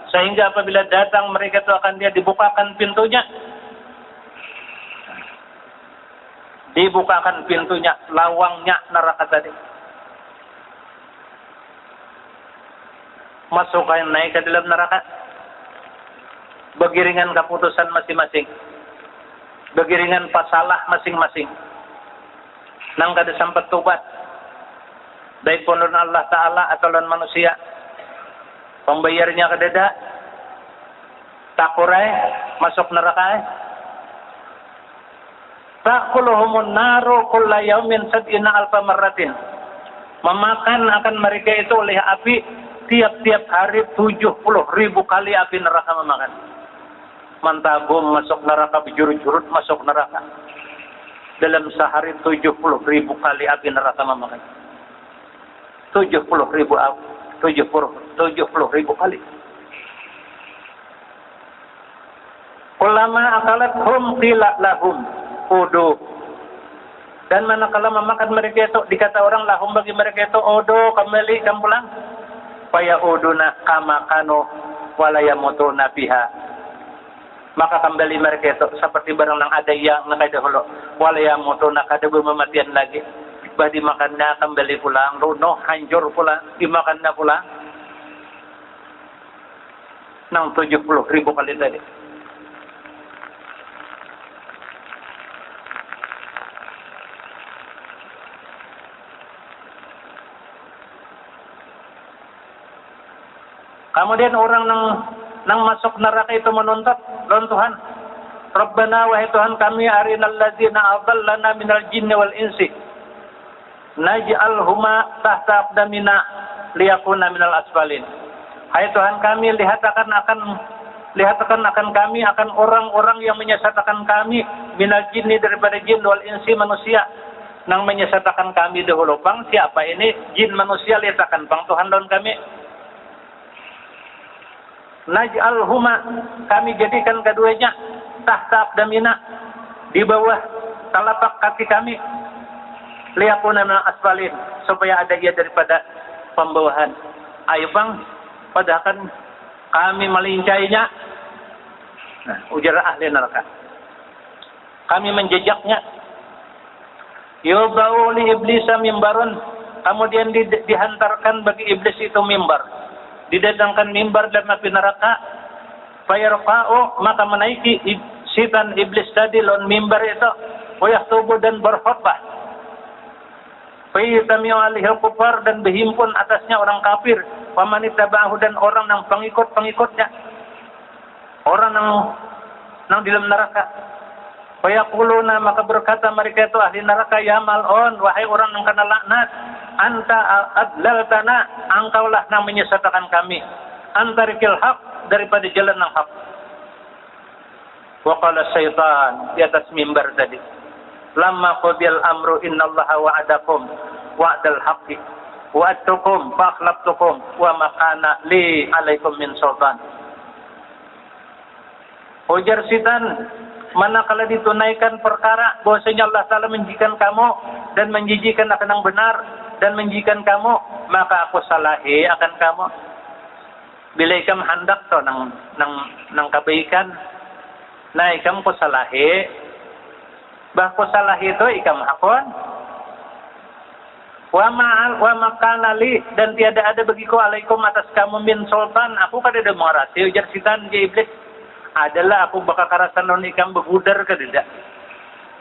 sehingga apabila datang mereka itu akan dia dibukakan pintunya. Dibukakan pintunya, lawangnya neraka tadi. Masukkan naik ke dalam neraka. Begiringan keputusan masing-masing. Begiringan pasalah masing-masing. Nang kada sempat tobat. Baik punun Allah Ta'ala atau lawan manusia. Pembayarnya kadada. Takurai, masuk neraka. Ta'kuluhumun naru kulla yaumin sab'ina alfa marratin. Memakan akan mereka itu oleh api tiap-tiap hari 70.000 kali api neraka memakan. Mantabum masuk neraka, berjurut-jurut masuk neraka. Dalam sehari 70.000 kali api neraka memakan. 70.000 kali. Ulama akalat hum qila lahum udu. Dan manakala memakan mereka itu, dikata orang lahum bagi mereka itu udu, kembali kamu pulang. Faya uduna kama kanu walayamutuna biha. Maka kembali mereka itu seperti barang yang ada yang nakadahulu. Walayamutuna kada bermematian lagi. Bah dimakannya kembali pulang, runuh, hancur pulang, dimakannya pulang. Nang 70.000 kali tadi. Kemudian orang nang masuk neraka itu menuntut lawan Tuhan. Rabbana wahai Tuhan kami arinal ladzina adallana minal jinni wal insi. Naj'alhuma tahta aqdamina liyakuna minal asfalin. Hai Tuhan kami lihatkan akan kami akan orang-orang yang menyesatkan kami minal jinni daripada jin wal insi manusia. Nang menyesatkan kami dahulu bang siapa ini jin manusia lihatkan bang Tuhan lawan kami. Naj'alhuma kami jadikan keduanya tahta aqdamina di bawah telapak kaki kami liyakuna minal asfalin supaya ada ia daripada pembawahan. Ayo bang padahal kan kami melincainya. Nah, ujar ahli neraka kami menjejaknya. Yubau li iblisa mimbarun kemudian dihantarkan bagi iblis itu mimbar. Didatangkan mimbar dalam api neraka. Fayarfa'u maka menaiki setan iblis tadi lawan mimbar itu. Wayahtubu dan berkhutbah. Fayatami'u alihil kufar dan berhimpun atasnya orang kafir. Wamanittaba'ahu dan orang yang pengikut-pengikutnya. Orang yang di dalam neraka. Fayaquluna maka berkata mereka itu ahli neraka ya mal'un wahai orang yang kena laknat. Anta adlaltana engkaulah yang menyesatkan kami antarikil haq daripada jalan yang hak. Wa qala syaitan di atas mimbar tadi lamma qadiyal amru innallaha wa'adakum wa'dal haqqi wa'adtukum fa'akhlaftukum wa ma kana li alaikum min sultan. Ujar syaitan manakala ditunaikan perkara bahwasanya Allah Ta'ala menjijikan kamu dan menjijikan akan yang benar dan menjijikan kamu maka aku salahi akan kamu bila ikam hendak to nang kebaikan nah ikam ku salahi bah ku salahi itu ikam hakon wa makana li dan tiada ada bagiku alaikum atas kamu min sultan aku kada ada mengarasi ujar syaitan je iblis adalah aku bakal karasan non ikam begudar ke tidak.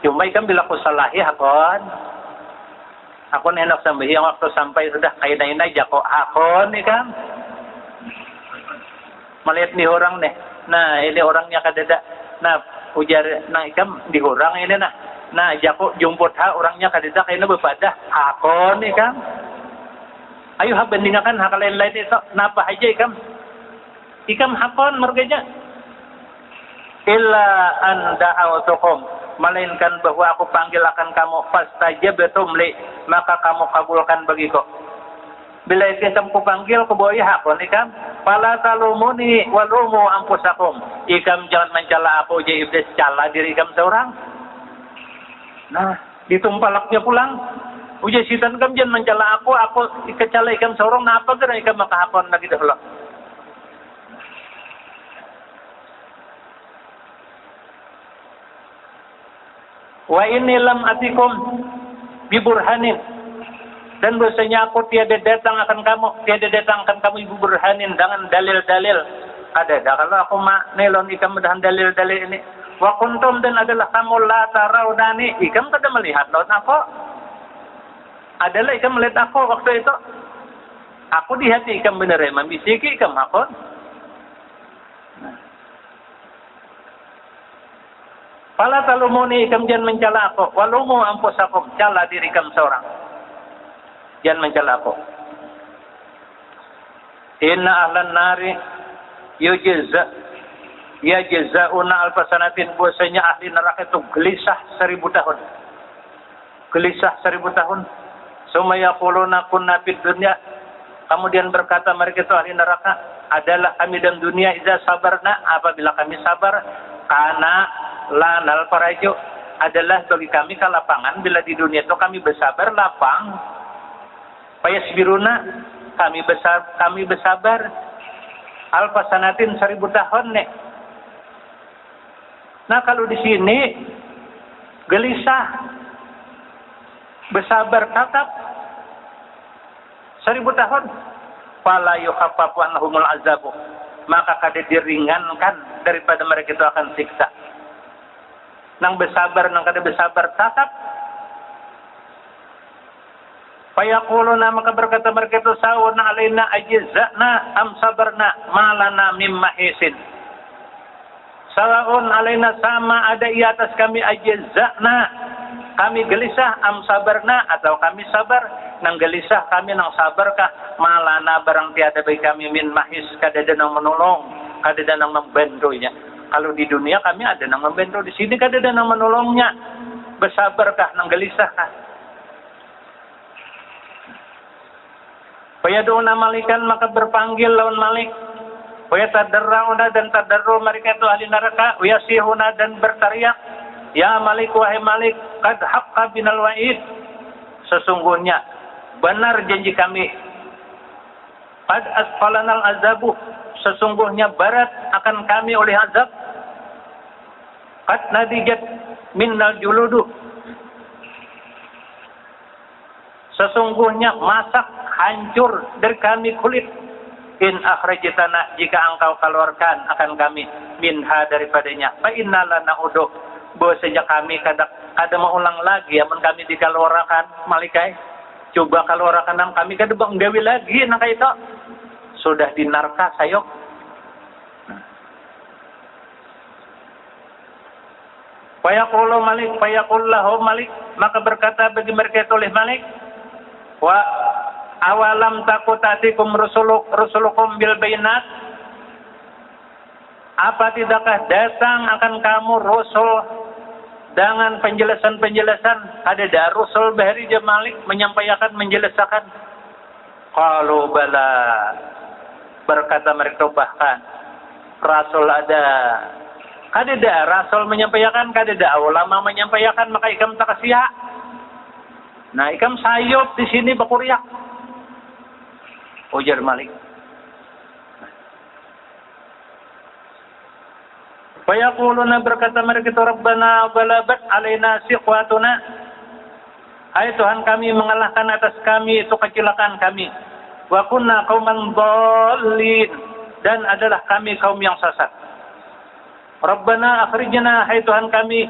Cuma ikam bila aku salahi hakon. Aku enak sampai yang waktu sampai sudah kainai jako hakon ikam. Melihat nih orang nih. Nah ini orangnya kadada. Nah ujar nah ikam di orang ini nah. Nah jako jumput ha orangnya kadada kaina bepadah hakon ikam. Ayo ha bandingkan hak lain-lain itu. Napa aja ikam? Ikam hakon merganya. Illa an da'awtukum melainkan bahwa aku panggil akan kamu fastajabtum li maka kamu kabulkan bagiku. Bila ikam ku panggil ku boy hakon ikam fala talumuni walumu anfusakum ikam jangan mencela aku je iblis cala diri ikam seorang. Nah ditumpalaknya pulang ujar syaitan kam jangan mencela aku kecala ikam seorang nah apa kira ikam maka hakon lagi dahulu. Wa inni lam atikum bi burhanin dan bahasanya aku tiada datang akan kamu ibu burhanin dengan dalil-dalil ada kalau aku nelon ikam dengan dalil-dalil ini wa kuntum dan adalah kamu la taraudani ikam kada melihat lawan aku adalah ikam melihat aku waktu itu aku di hati ikam benar membisiki ikam aku. Fala talumuni ikam jangan mencela aku walumu anfusakum cala diri kamu seorang jangan mencela aku. Inna ahlan nari yajza'una alfasanatin bahwasanya ahli neraka itu gelisah 1000 tahun summa yaquluna kunna fid dunya kemudian berkata mereka itu ahli neraka adalah kami dalam dunia idza sabarna apabila kami sabar kana lanal parajo adalah bagi kami kalapangan bila di dunia itu kami bersabar lapang payasbiruna kami bersabar alfasanatin 1000 tahun nek. Nah kalau di sini gelisah bersabar tatap 1000 tahun fala yukhaffafu anhumul azabu maka kada diringankan daripada mereka itu akan siksa. Nang bersabar nang kada bersabar tatap. Fayaquluna, maka berkata mereka itu, sawun alaina ajza'na am sabarna malana mim mahisin. Sawaun alaina, sama ada di atas kami, ajza'na kami gelisah, am sabarna atau kami sabar. Nang gelisah kami nang sabarkah, malana barang tiada bagi kami min mahis, kada ada nang menolong, kada ada nang membantunya. Kalau di dunia kami ada nang membantu, di sini kada ada nang menolongnya. Bersabarkah nang gelisahkah? Fayaduna malikan, maka berpanggil lawan malik. Wayatadarrauna, dan tadarru mereka itu ahli neraka. Wayasihuna, dan berteriak, ya malik, wahai malik, qad haqqa binal wa'id, sesungguhnya benar janji kami. Qad asfalanal azabu, sesungguhnya berat akan kami oleh azab. Qad nadijat minnal juludu, sesungguhnya masak hancur dari kami kulit. In akhrajtana, jika engkau keluarkan akan kami, minha daripadanya, fa inna lana uduh, bahwasanya kami kada mau ulang lagi amun kami dikeluarkan malikai. Coba keluarkan kami kada banggawi lagi nang itu. Sudah dinarka sayok. Fayaqulu malik, fayaqul lahu malik, maka berkata bagi mereka oleh malik, wa awalam takutatikum rusulukum bil bayinat, apa tidakkah datang akan kamu rasul dengan penjelasan-penjelasan? Ada rasul bahari Malik menyampaikan, menjelaskan. Qalu bala, berkata mereka bahkan rasul ada. Kada rasul menyampaikan, kada ulama menyampaikan, maka ikam tak sia. Nah, ikam sayop di sini bakuriak. Ujar Malik. Fayaquluna, berkata mereka itu, Rabbana balabat alaina siqwatuna, hai Tuhan kami, mengalahkan atas kami itu kecelakaan kami. Wa kunna qauman dhallin, dan adalah kami kaum yang sesat. Rabbana akhrijna, hai Tuhan kami,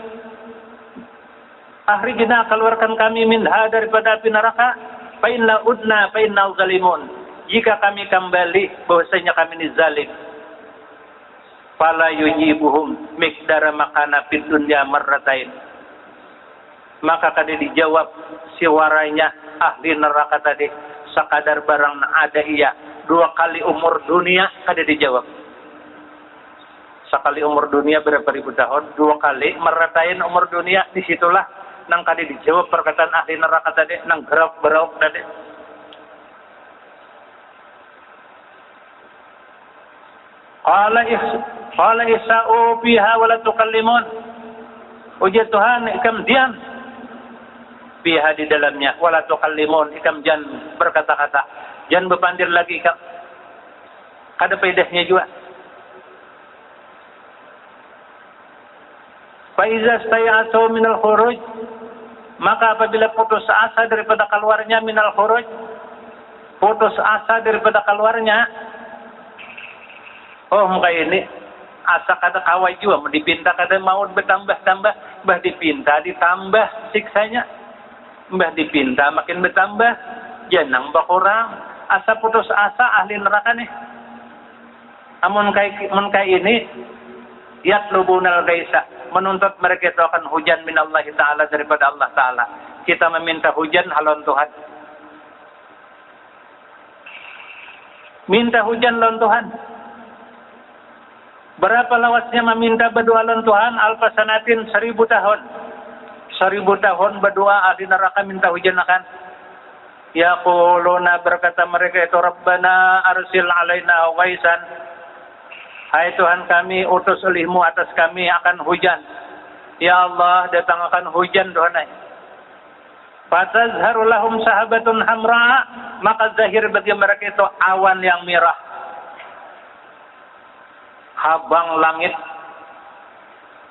akhrijna, keluarkan kami, minha daripada api neraka, fa inna udna fa inna zalimun, jika kami kembali bahwasanya kami ini zalim. Fala yujibuhum miqdara makana fid dunya marratain, maka kada dijawab siwaranya ahli neraka tadi sakadar barang ada ia 2 kali umur dunia, kada dijawab. Sekali umur dunia berapa ribu tahun, 2 kali marratain umur dunia, disitulah nang kada dijawab perkataan ahli neraka tadi, nang gerok-gerok tadi. Qala isa'u fiha wa la tukallimun, ujar Tuhan, ikam diam fiha di dalamnya, wa la tukallimun, ikam jangan berkata-kata, jangan berpandir lagi ikam, kada faedahnya juga. Fa iza staya'atu minal khuruj, maka apabila putus asa daripada keluarnya, minal khuruj, putus asa daripada keluarnya, oh muka ini asa kata kawai juga, mau dipinta kada mau bertambah-tambah, mbah dipinta ditambah siksanya, mbah dipinta makin bertambah, janang berkurang. Asa putus asa ahli neraka nih. Amun kai ini yatlubunal gaisa, menuntut mereka itu akan hujan minallahi ta'ala, daripada Allah ta'ala. Kita meminta hujan halon Tuhan, minta hujan lawan Tuhan. Berapa lawasnya meminta berdoa lawan Tuhan? Alfasanatin, 1000 tahun. 1000 tahun berdoa ahli neraka minta hujan akan. Yaquluna, berkata mereka itu, Rabbana arsil alaina ghaisan, hai Tuhan kami, utus olehmu atas kami akan hujan. Ya Allah, datangkan hujan Tuhan. Fatazharu lahum sahabatun hamra, maka zahir bagi mereka itu awan yang merah, habang langit,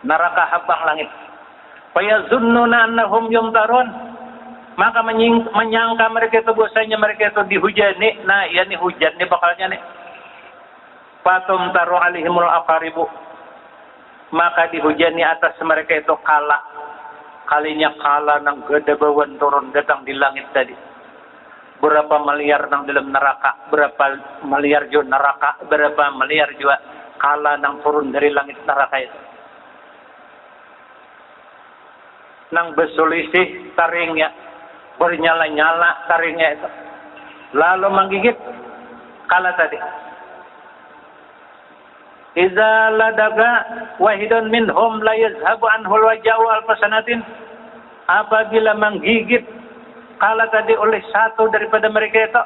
neraka habang langit. Fayazunnuna annahum yumtarun, maka menyangka mereka itu bahwasanya mereka itu dihujani. Nah, ya nih hujan nih bakalnya nih. Fatum taru alaihimul aqaribu, maka dihujani atas mereka itu kala. Kalinya kala nang gedebawan turun datang di langit tadi. Berapa miliar nang dalam neraka, berapa miliar juga neraka, berapa miliar juga kala nang turun dari langit neraka itu. Nang berselisih taringnya, bernyala-nyala taringnya itu. Lalu menggigit kala tadi. Iza ladaga wahidun minhum la yazhabu anhul waja'u alfasanatin. Apabila menggigit kala tadi oleh satu daripada mereka itu,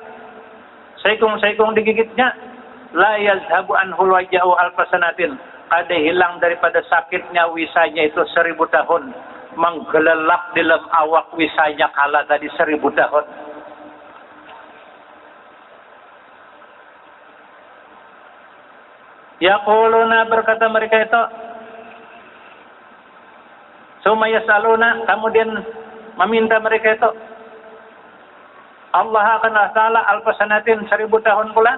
saikung-saikung digigitnya, la yazhabu anhul waja'u alfasanatin. Kada hilang daripada sakitnya wisanya itu 1000 tahun. Menggelelap dalam awak wisanya kala tadi 1000 tahun. Yaquluna, berkata mereka itu, summa yasaluna, kemudian meminta mereka itu, Allah akan ta'ala alfasanatin 1000 tahun pula,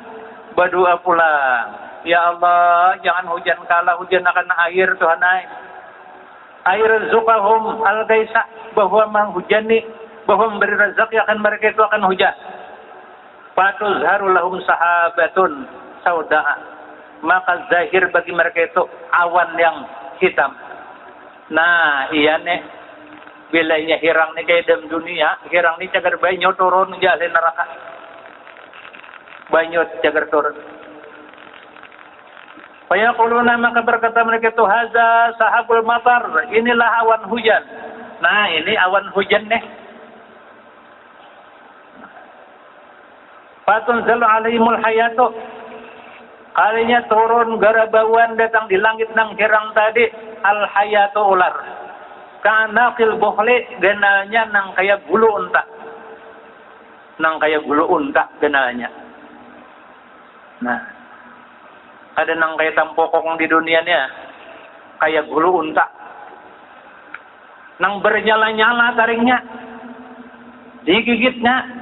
berdoa pula, ya Allah jangan hujan kala, hujan akan air Tuhan air zukahum al-gaisa, bahwa menghujani, bahwa memberi rezeki akan mereka itu akan hujan. Fatuzharu lahum sahabatun sauda'a, maka zahir bagi mereka itu awan yang hitam. Nah, iya nih, bilanya hirang nih kayak dalam dunia, hirang nih cagar banyu turun jalan neraka. Banyu cagar turun. Fayaquluna, maka berkata mereka itu, haza sahabul matar, inilah awan hujan. Nah, ini awan hujan nih. Fatunzalu alaihimul hayatu, kalinya turun garabawan datang di langit nang hirang tadi, al hayatu ular. Kanaqil bukhli, genalnya nang kayak bulu unta. Nang kayak bulu unta genalnya. Nah, ada nang kayak tampokong di dunianya, kayak bulu unta. Nang bernyala-nyala taringnya, digigitnya.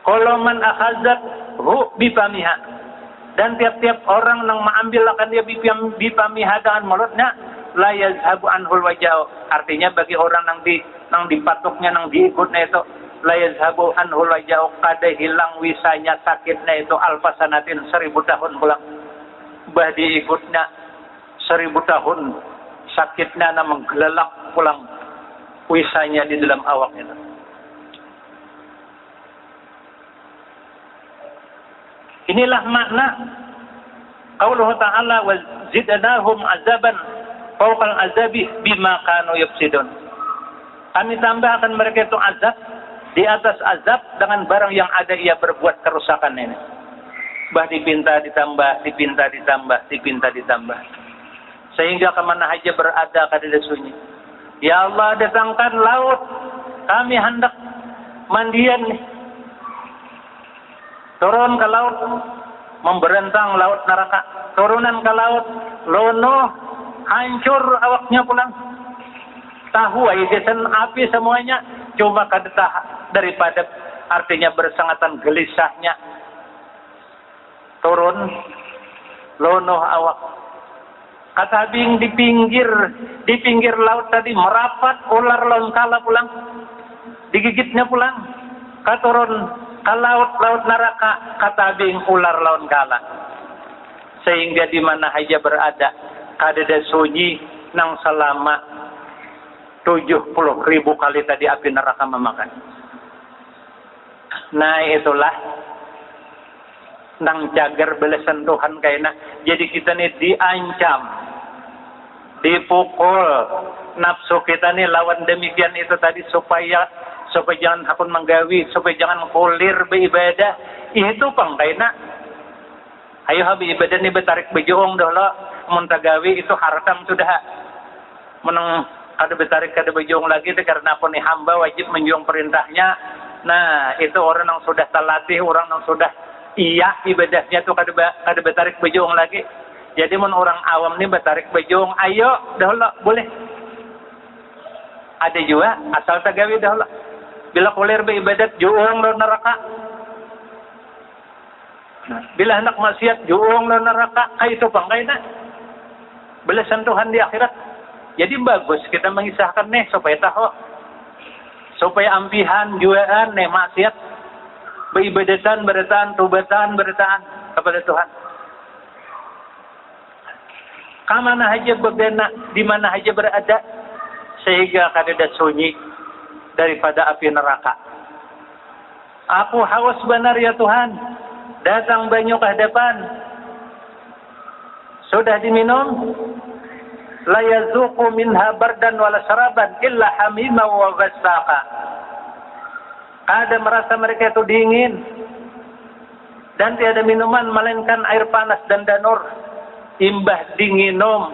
Kalau man akhazat hu bipamiha, dan tiap-tiap orang yang mengambil akan dia bipamiha dengan mulutnya, la yazhabu anhul waja'u, artinya bagi orang yang dipatuknya, yang diikutnya itu, la yazhabu anhul waja'u, kada hilang wisanya sakitnya itu alfasanatin 1000 tahun pulang. Bah diikutnya 1000 tahun sakitnya na menggelelak pulang wisanya di dalam awaknya. Inilah makna qauluhu ta'ala wa zidnahum azaban fawqal azabi bima kanu yafsidun. Kami tambahkan mereka itu azab di atas azab dengan barang yang ada ia berbuat kerusakan ini. Bah dipinta ditambah, dipinta ditambah, dipinta ditambah. Sehingga kemana saja berada kada sunyi. Ya Allah, datangkan laut, kami hendak mandian nih. Turun ke laut, memberentang laut neraka. Turunan ke laut, lono, hancur awaknya pulang. Tahu aidesan api semuanya, cuma kadetah daripada artinya bersangatan gelisahnya. Turun, lono awak. Kata Bing di pinggir laut tadi merapat ular laun kala pulang, digigitnya pulang. Katurun ke laut neraka, kata Bing ular laun kala. Sehingga di mana saja berada, kadada sunyi nang selama 70.000 kali tadi api neraka memakan. Nah itulah nang jagar belasan Tuhan kayaknya. Jadi kita nih diancam, dipukul nafsu kita nih lawan demikian itu tadi supaya jangan hakun menggawi, supaya jangan kulir beribadah. Itu pang kayaknya. Ayo habi ibadah nih betarik bejoong dahulu, muntagawi itu haram sudah. Menang ada betarik kada bejoong lagi itu karena aku nih hamba wajib menjuang perintahnya. Nah itu orang yang sudah terlatih, orang yang sudah iya ibadahnya tuh kada betarik bejoong lagi. Jadi mun orang awam nih betarik bejoong, ayo dahulu boleh. Ada juga asal tagawi dahulu. Bila kulir beribadat, juong lo neraka. Bila hendak maksiat, juong lo neraka. Kaya itu bang, kaya na. Belasan Tuhan di akhirat. Jadi bagus kita mengisahkan nih supaya tahu. Supaya ampihan, juaan nih maksiat. Beribadatan, bertaan, tubatan, bertaan kepada Tuhan. Kamana aja berbena, di mana aja berada. Sehingga kadada sunyi daripada api neraka. Aku haus benar ya Tuhan. Datang banyu ke hadapan. Sudah diminum. La yazuqu minha bardan wala syaraban illa hamima wa ghassaqa. Ada merasa mereka itu dingin. Dan tiada minuman melainkan air panas dan danur. Imbah dinginom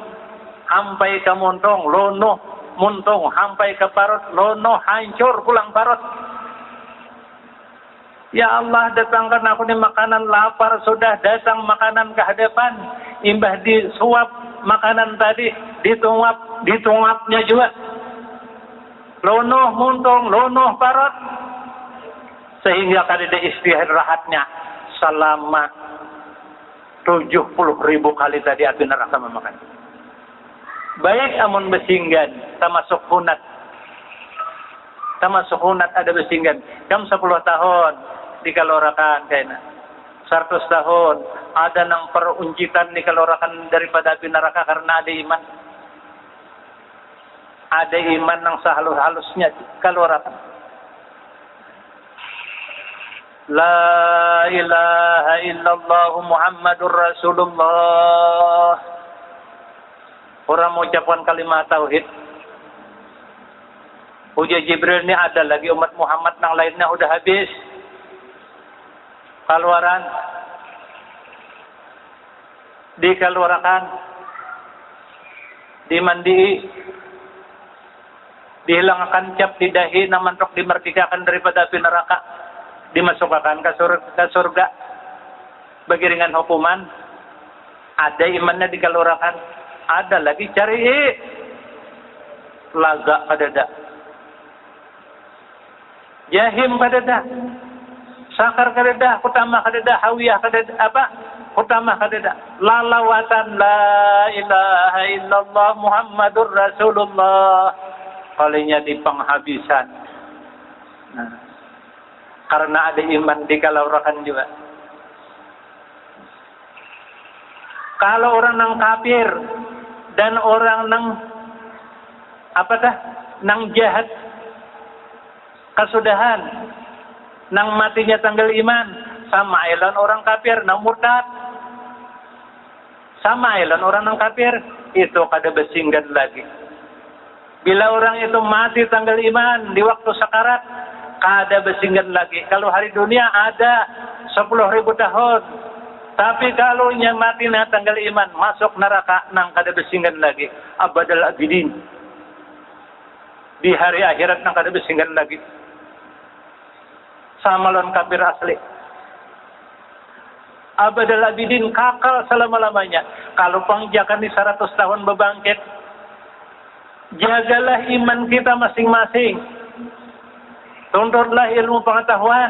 sampai ke muntung, lono muntung sampai ke parut, lono hancur pulang parut. Ya Allah, datangkan aku nih makanan, lapar sudah, datang makanan ke hadapan. Imbah disuap makanan tadi, ditungapnya juga. Lono muntung, lono parut. Sehingga kadada istirahatnya selama 70.000 kali tadi api neraka memakan. Baik amun besinggan, termasuk hunat. Termasuk hunat ada besinggan. Jam 10 tahun dikalorakan kayaknya. 100 tahun ada nang perunjitan dikalorakan daripada api neraka karena ada iman. Ada iman nang sehalus-halusnya dikalorakan. La ilaha illallah Muhammadur Rasulullah. Orang mengucapkan kalimat tauhid. Uji Jibril ini ada lagi umat Muhammad yang lainnya udah habis. Keluaran. Dikeluarkan. Dimandi. Dihilangkan cap di dahi. Namantok dimerdekakan daripada api neraka. Dimasukkan ke surga bagi ringan hukuman. Ada imannya dikalurakan, ada lagi cari laga kadada, jahim kadada, sakar kadada, utama kadada, hawiyah kadada, apa utama kadada, lalawatan la ilaha illallah Muhammadur Rasulullah kalinya di penghabisan. Nah, karena ada iman dikalaurakan juga. Kalau orang nang kafir dan orang nang nang jahat kesudahan nang matinya tanggal iman sama elan orang kafir nang murtad. Sama elan orang nang kafir itu kada besinggan lagi. Bila orang itu mati tanggal iman di waktu sakarat kada besinggan lagi. Kalau hari dunia ada 10.000 tahun. Tapi kalau yang mati na tanggal iman masuk neraka nang kada besinggan lagi. Abadal abidin. Di hari akhirat nang kada besinggan lagi. Sama lawan kafir asli. Abadal abidin kakal selama-lamanya. Kalau pangjakan di 100 tahun bebangkit. Jagalah iman kita masing-masing. Tuntutlah ilmu pengetahuan.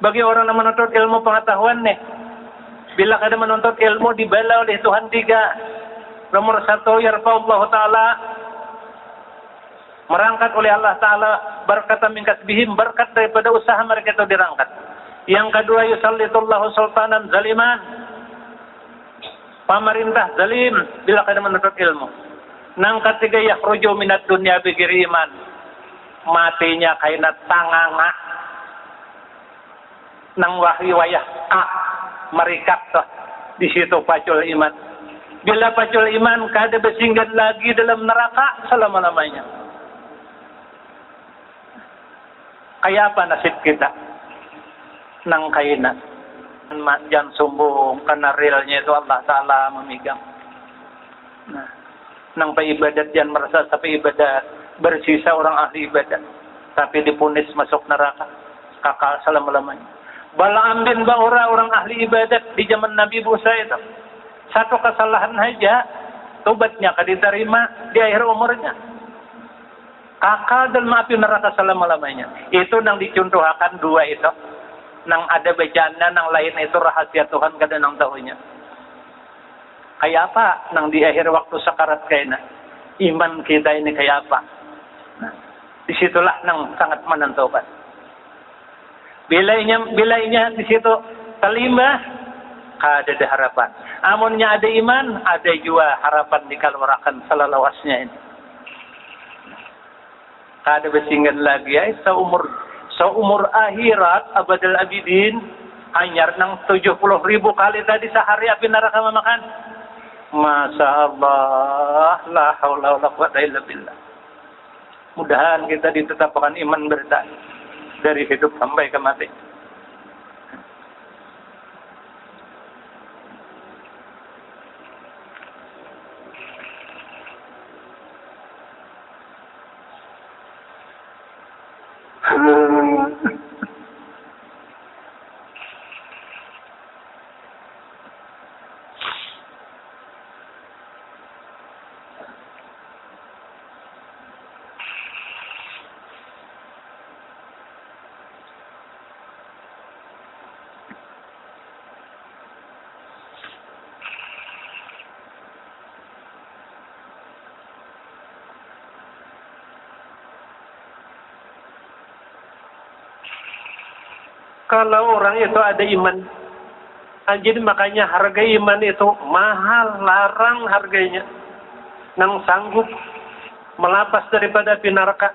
Bagi orang yang menuntut ilmu pengetahuan nih. Bila kada menuntut ilmu dibala oleh Tuhan 3. Nomor 1, yarfa'ullahu ta'ala. Merangkat oleh Allah Ta'ala. Berkata min kasbihim. Berkat daripada usaha mereka itu dirangkat. Yang kedua, yusallitullahu sultanan zaliman. Pemerintah zalim. Bila kada menuntut ilmu. Nang ketiga, yakhruju minat dunya bigiri iman. Matinya kaina tanganga nang wahyu-wayah merikat toh di situ pacul iman. Bila pacul iman kada besinggan lagi dalam neraka selama-lamanya. Kayak apa nasib kita? Nang kaina jangan sombong karena realnya itu Allah Ta'ala memegang. Nah, nang ibadat jangan merasa sampai ibadat. Bersisa orang ahli ibadat. Tapi dipunis masuk neraka. Kakak selama-lamanya. Balaam bin Ba'ura orang ahli ibadat di zaman Nabi Musa itu. Satu kesalahan saja. Tobatnya diterima di akhir umurnya. Kakal dalam api neraka selama-lamanya. Itu nang dicontohakan dua itu. Nang ada bacaannya, nang lain itu rahasia Tuhan kada nang tahunya. Kayak apa nang di akhir waktu sakarat kayaknya? Iman kita ini kayak apa? Nah, disitulah nang sangat menentukan. Bilainya di situ terlimbah, ada harapan. Amunnya ada iman, ada juga harapan dikaluarakan selalawasnya ini. Kada bersinggan lagi ya, seumur akhirat abadal abidin hanyar nang 70.000 kali tadi sehari api neraka memakan. Masya Allah, la haula wala quwwata illa billah. Mudahan kita ditetapkan iman bertahan dari hidup sampai ke mati. Kalau orang itu ada iman, jadi makanya harga iman itu mahal, larang harganya. Nang sanggup melapas daripada api neraka,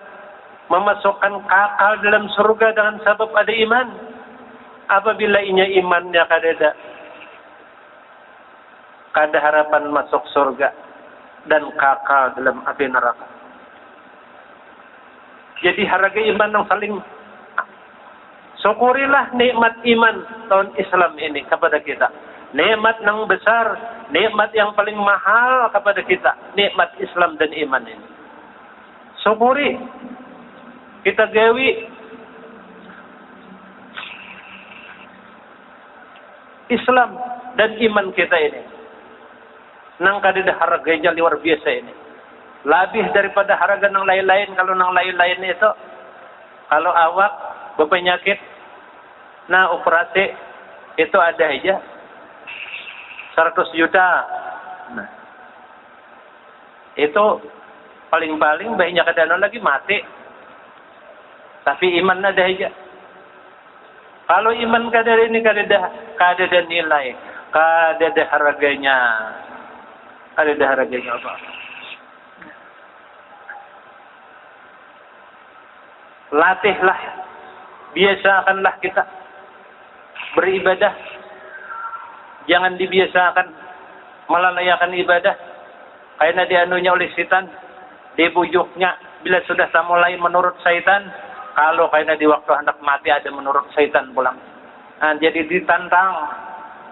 memasukkan kakal dalam surga dengan sebab ada iman. Apabila imannya kada harapan masuk surga dan kakal dalam api neraka. Jadi harga iman yang saling. Syukurilah nikmat iman tahun Islam ini kepada kita. Nikmat yang besar, nikmat yang paling mahal kepada kita. Nikmat Islam dan iman ini. Syukuri. Kita gawi. Islam dan iman kita ini. Nang kadida harganya luar biasa ini. Lebih daripada harga nang lain-lain. Kalau nang lain-lain itu. Kalau awak berpenyakit. Nah, operasi itu ada aja 100 juta. Nah, itu paling-paling banyak kadang lagi mati. Tapi iman ada aja. Kalau iman kadar ini kada nilai, kada harganya. Kada harganya apa? Latihlah, biasakanlah kita beribadah. Jangan dibiasakan melalayakan ibadah. Karena dianunya oleh setan, dibujuknya bila sudah mulai menurut syaitan. Kalau karena di waktu hendak mati ada menurut syaitan pulang. Nah, jadi ditantang,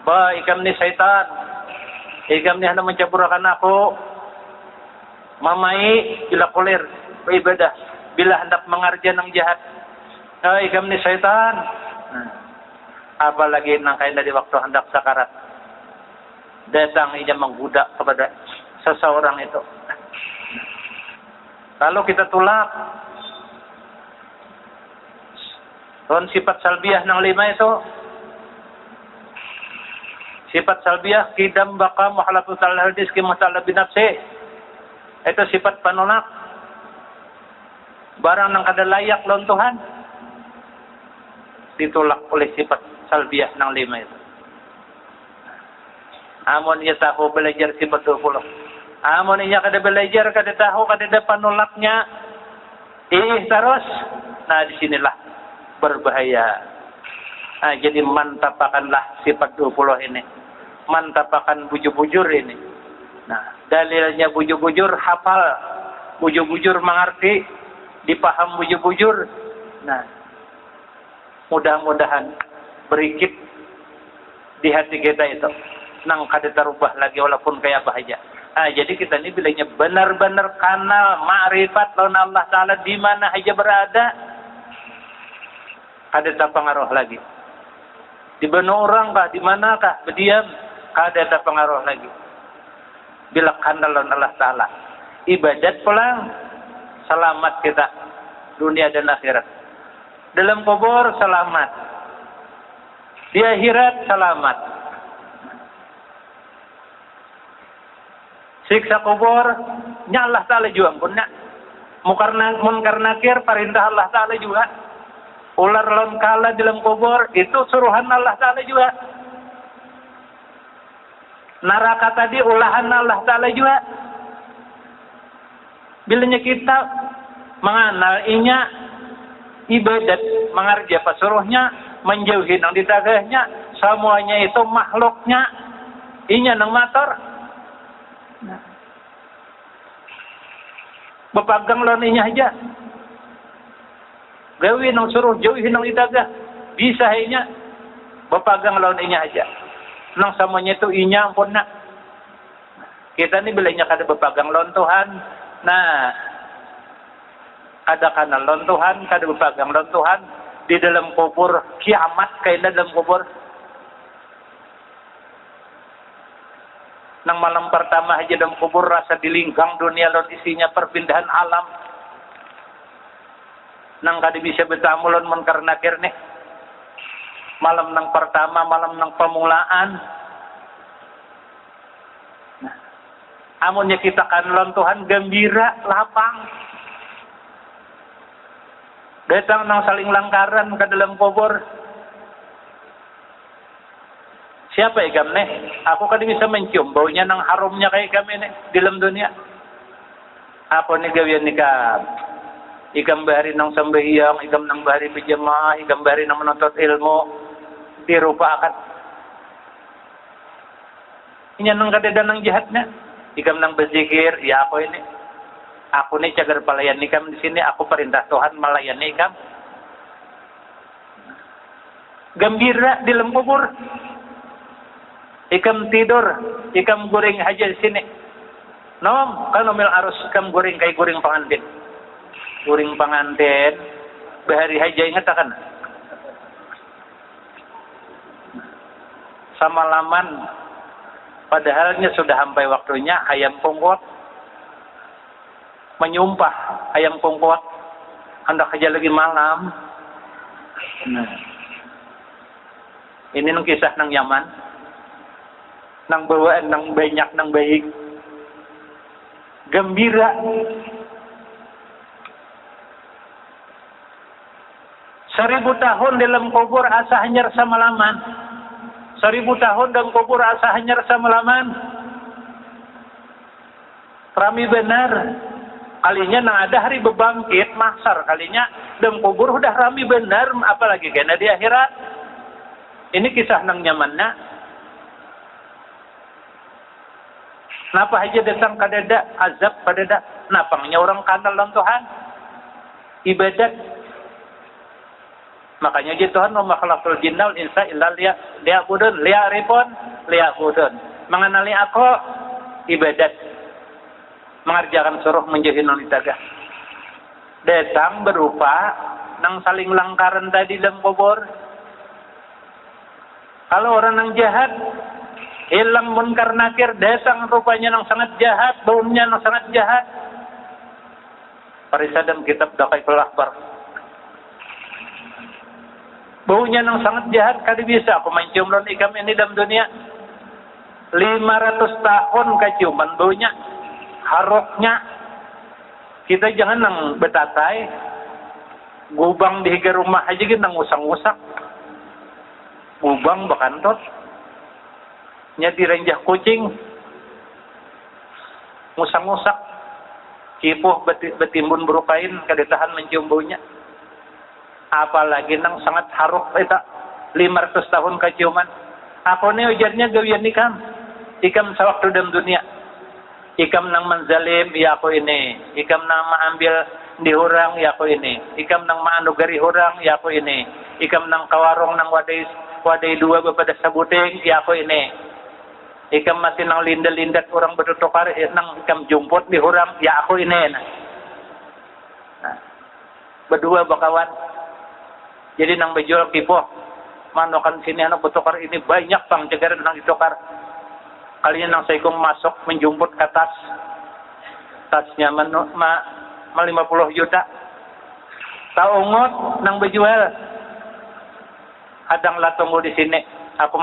bah ikam ni syaitan, ikam ni hendak mencampurkan aku. Mamai bila kulir beribadah, bila hendak mengerjakan yang jahat. Ikam ni syaitan. Nah, apalagi nang kain dari waktu hendak sakarat datang ia menggoda kepada seseorang itu. Kalau kita tolak sifat salbiah nang 5 itu, sifat salbiah kidam baka muhalafatul hadis ki masalah binafsi, itu sifat penolak barang nang kada layak lawan Tuhan, ditolak oleh sifat salbiah nang 5 itu. Amun ia tahu belajar sifat 20. Amun ia kada belajar, kada tahu, kada dapat nolaknya, terus. Nah, disinilah berbahaya. Nah, jadi mantapakanlah sifat 20 ini. Mantapakan bujur-bujur ini. Nah, dalilnya bujur-bujur hafal, bujur-bujur mengerti, dipaham bujur-bujur. Nah, mudah-mudahan berikit di hati kita itu nang kada terubah lagi walaupun kayak apa aja. Nah, jadi kita ini bilangnya benar-benar kanal ma'rifat lawan Allah Ta'ala di mana aja berada, kada terpengaruh lagi. Di benar orang kah, di mana kah, berdiam, kada terpengaruh lagi. Bila kanal lawan Allah Ta'ala, ibadat pulang selamat kita dunia dan akhirat. Dalam kubur selamat, di akhirat selamat. Siksa kubur nya Allah Ta'ala juga ampunnya. Munkar nakir perintah Allah Ta'ala juga. Ular lawan kala dalam kubur itu suruhan Allah Ta'ala juga. Neraka tadi ulahan Allah Ta'ala juga. Bilanya kita mengenal inya ibadat, mengerja pasuruhnya, menjauhi nang ditagahnya, semuanya itu makhluknya, inya nang mator. Bepagang lawan inya aja. Gawi nang suruh jauhi nang ditagah, bisa inya. Bepagang lawan inya aja. Nang semuanya itu inya ampun nak. Kita ni bilanya kada bepagang lawan Tuhan. Nah, ada kana lawan Tuhan, kada bepagang lawan Tuhan di dalam kubur kiamat kayak dalam kubur. Nang malam pertama aja dalam kubur rasa dilingkang dunia lawan isinya perpindahan alam. Nang kada bisa betamulon munkar nakir nih. Malam nang pertama, malam nang pemulaan. Nah, amunnya kita kan lawan Tuhan gembira, lapang. Datang nang saling langkaran ke dalam kubur. Siapa ikam nih? Aku kan bisa mencium baunya nang harumnya kayak kami nih di dalam dunia. Apa nih gawian ikam? Ikam bahari nang sembahyang, ikam nang bahari berjemaah, ikam bahari nang menuntut ilmu. Dirupakan. Ini nang kadeda nang jahatnya. Ikam nang berzikir, ya aku ini. Aku nih cagar pelayan ikam di sini. Aku perintah Tuhan melayani ikam. Gembira di dalam kubur. Ikam tidur, ikam goreng aja di sini. Nom, kan nomel arus ikam goreng kayak goreng pengantin. Goreng pengantin, bahari aja ingat kan? Sama laman, padahalnya sudah sampai waktunya ayam pungkut menyumpah ayam pungkut hendak aja lagi malam. Nah, ini nang kisah nang Yaman, nang bawaan nang banyak nang baik, gembira. 1000 tahun dalam kubur asa hanyar sama laman. 1000 tahun dalam kubur asa hanyar sama laman. Rami benar. Kalinya nang ada hari bebangkit, mahsar kalinya dalam kubur udah rami benar, apalagi kena di akhirat. Ini kisah nang nyamannya. Napa aja datang kadada azab kadada, napangnya orang kanal dalam Tuhan. Ibadat. Makanya aja Tuhan wa makhlaqul jinna wal insa illa liya'budun, liya'budun. Mengenali aku ibadat. Mengerjakan suruh menjauhi non itagah. Datang berupa nang saling langkaran tadi dalam kubur. Kalau orang nang jahat hilang munkar nakir, datang rupanya nang sangat jahat, baunya nang sangat jahat. Parisadam kitab Daqaiqul Akhbar. Baunya nang sangat jahat, kali bisa aku mencium lawan ikam ini dalam dunia. 500 tahun kaciuman baunya, haroknya. Kita jangan nang betatai, gubang di higa rumah aja gitu nang usang-usak. Gubang bakantot. Nya direnjah kucing. Musang-usak. Kipuh betimbun berupain kadetahan mencium baunya. Apalagi nang sangat haruk eta 500 tahun kaciuman. Aku nih ujarnya gawian ikam. Ikam sewaktu dalam dunia. Ikam nang menzalim, ya aku ini. Ikam nang mengambil di hurang, ya aku ini. Ikam nang manugari hurang, ya aku ini. Ikam nang kawarong nang wadai dua bepada sabuting, ya aku ini. Ikam masih nang lindat-lindat orang bertukar, nang ikam jumput di hurang, ya aku ini. Nah, berdua bakawan. Jadi nang bejual kipoh, manokan sini anak bertukar ini banyak bang cegar nang ditukar. Kalinya nang saikung masuk menjumput ke tas, tasnya mal 50 juta. Taungot nang bejual. Hadang lah tunggu di sini. Aku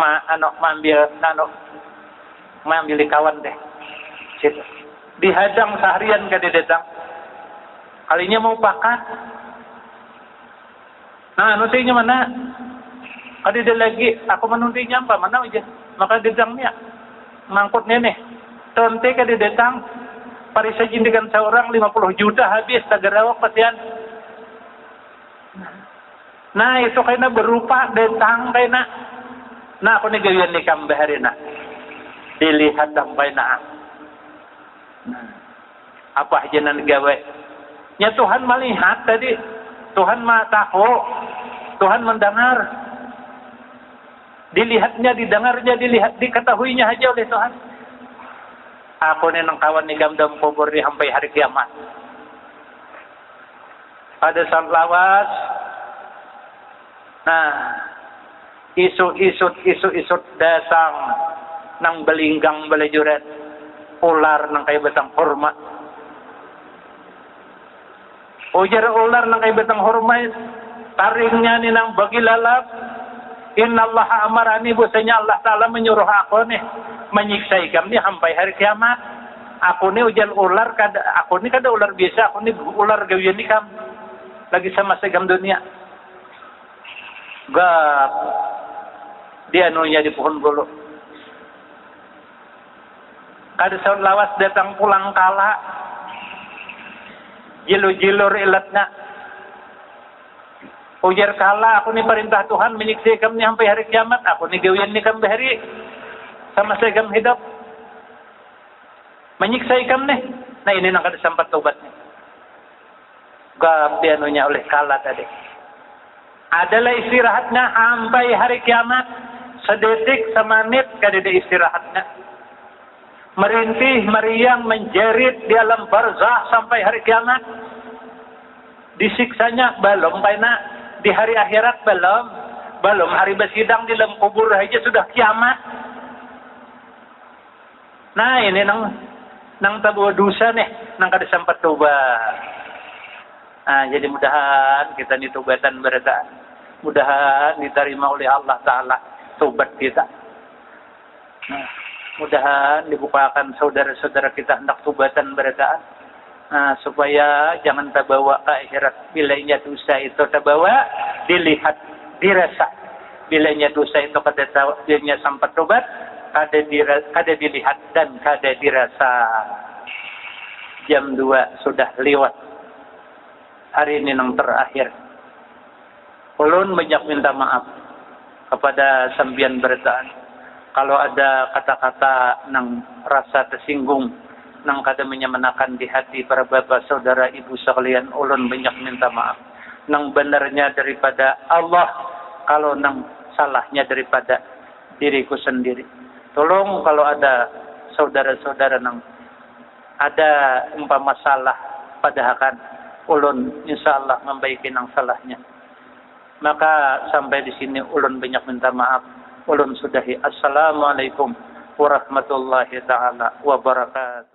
ambil kawan deh. Situ. Dihadang seharian ka datang. Kalinya mau pakat. Nah, nuntinya mana? Kadi dia lagi, aku menuntinya apa? Mana aja? Maka datangnya mangkut nenek. Tonte kadi datang. Parisa jindikan seorang 50 juta habis tagarawak pasian. Nah, itu kayaknya berupa datang kayaknya. Nah, aku nih gawian nikam baharina. Dilihat sampai na. Apa aja nan gawe? Ya Tuhan melihat tadi. Tuhan mah tahu. Tuhan mendengar. Dilihatnya, didengarnya, diketahuinya aja oleh Tuhan. Aku nih nang kawan ni gamdam kubur di sampai hari kiamat. Pada saat lawas, nah, isu datang nang belinggang belajuran ular nang kay betang hormat. Ujar ular nang kay betang hormat, taringnya ni nang bagilalap. Innallaha amarani, busanya Allah Ta'ala menyuruh aku nih menyiksa ikam nih sampai hari kiamat. Aku nih ujar ular, aku nih kada ular biasa, aku nih ular gawian ikam. Lagi sama segam dunia. Gap. Dia anunya di pohon bulu. Kada saud lawas datang pulang kala. Jilur-jilur ilatnya. Ujar kala, aku ni perintah Tuhan menyiksa kami sampai hari kiamat. Aku ni gawian ni kami hari sama saya kami hidup. Menyiksa kami nih. Nah ini nak ada sempat tobat nih. Gak bianunya oleh kala tadi. Adalah istirahatnya sampai hari kiamat. Sedetik semenit kada ada istirahatnya. Merintih, meriang, menjerit di alam barzah sampai hari kiamat. Disiksanya belum paina. Di hari akhirat belum hari bersidang di dalam kubur aja sudah kiamat. Nah ini nang tabu dosa nih, nang kada sempat tobat. Nah jadi mudahan kita ni tobatan berita, mudahan diterima oleh Allah Taala tobat kita. Nah, mudahan dibukakan saudara-saudara kita hendak tobatan berita. Nah, supaya jangan terbawa ke akhirat. Bilanya dosa itu terbawa, dilihat, dirasa. Bilanya dosa itu kadanya sampai tobat, kada dilihat dan kada dirasa. Jam 2 sudah lewat. Hari ini yang terakhir. Ulun banyak minta maaf kepada sambian beritaan. Kalau ada kata-kata nang rasa tersinggung, nang kada menyemanakan di hati para bapak saudara ibu sekalian, ulun banyak minta maaf. Nang benarnya daripada Allah, kalau nang salahnya daripada diriku sendiri. Tolong kalau ada saudara-saudara nang ada umpama salah padahakan, ulun insyaallah membaiki nang salahnya. Maka sampai di sini ulun banyak minta maaf. Ulun sudahi. Assalamualaikum warahmatullahi taala wabarakatuh.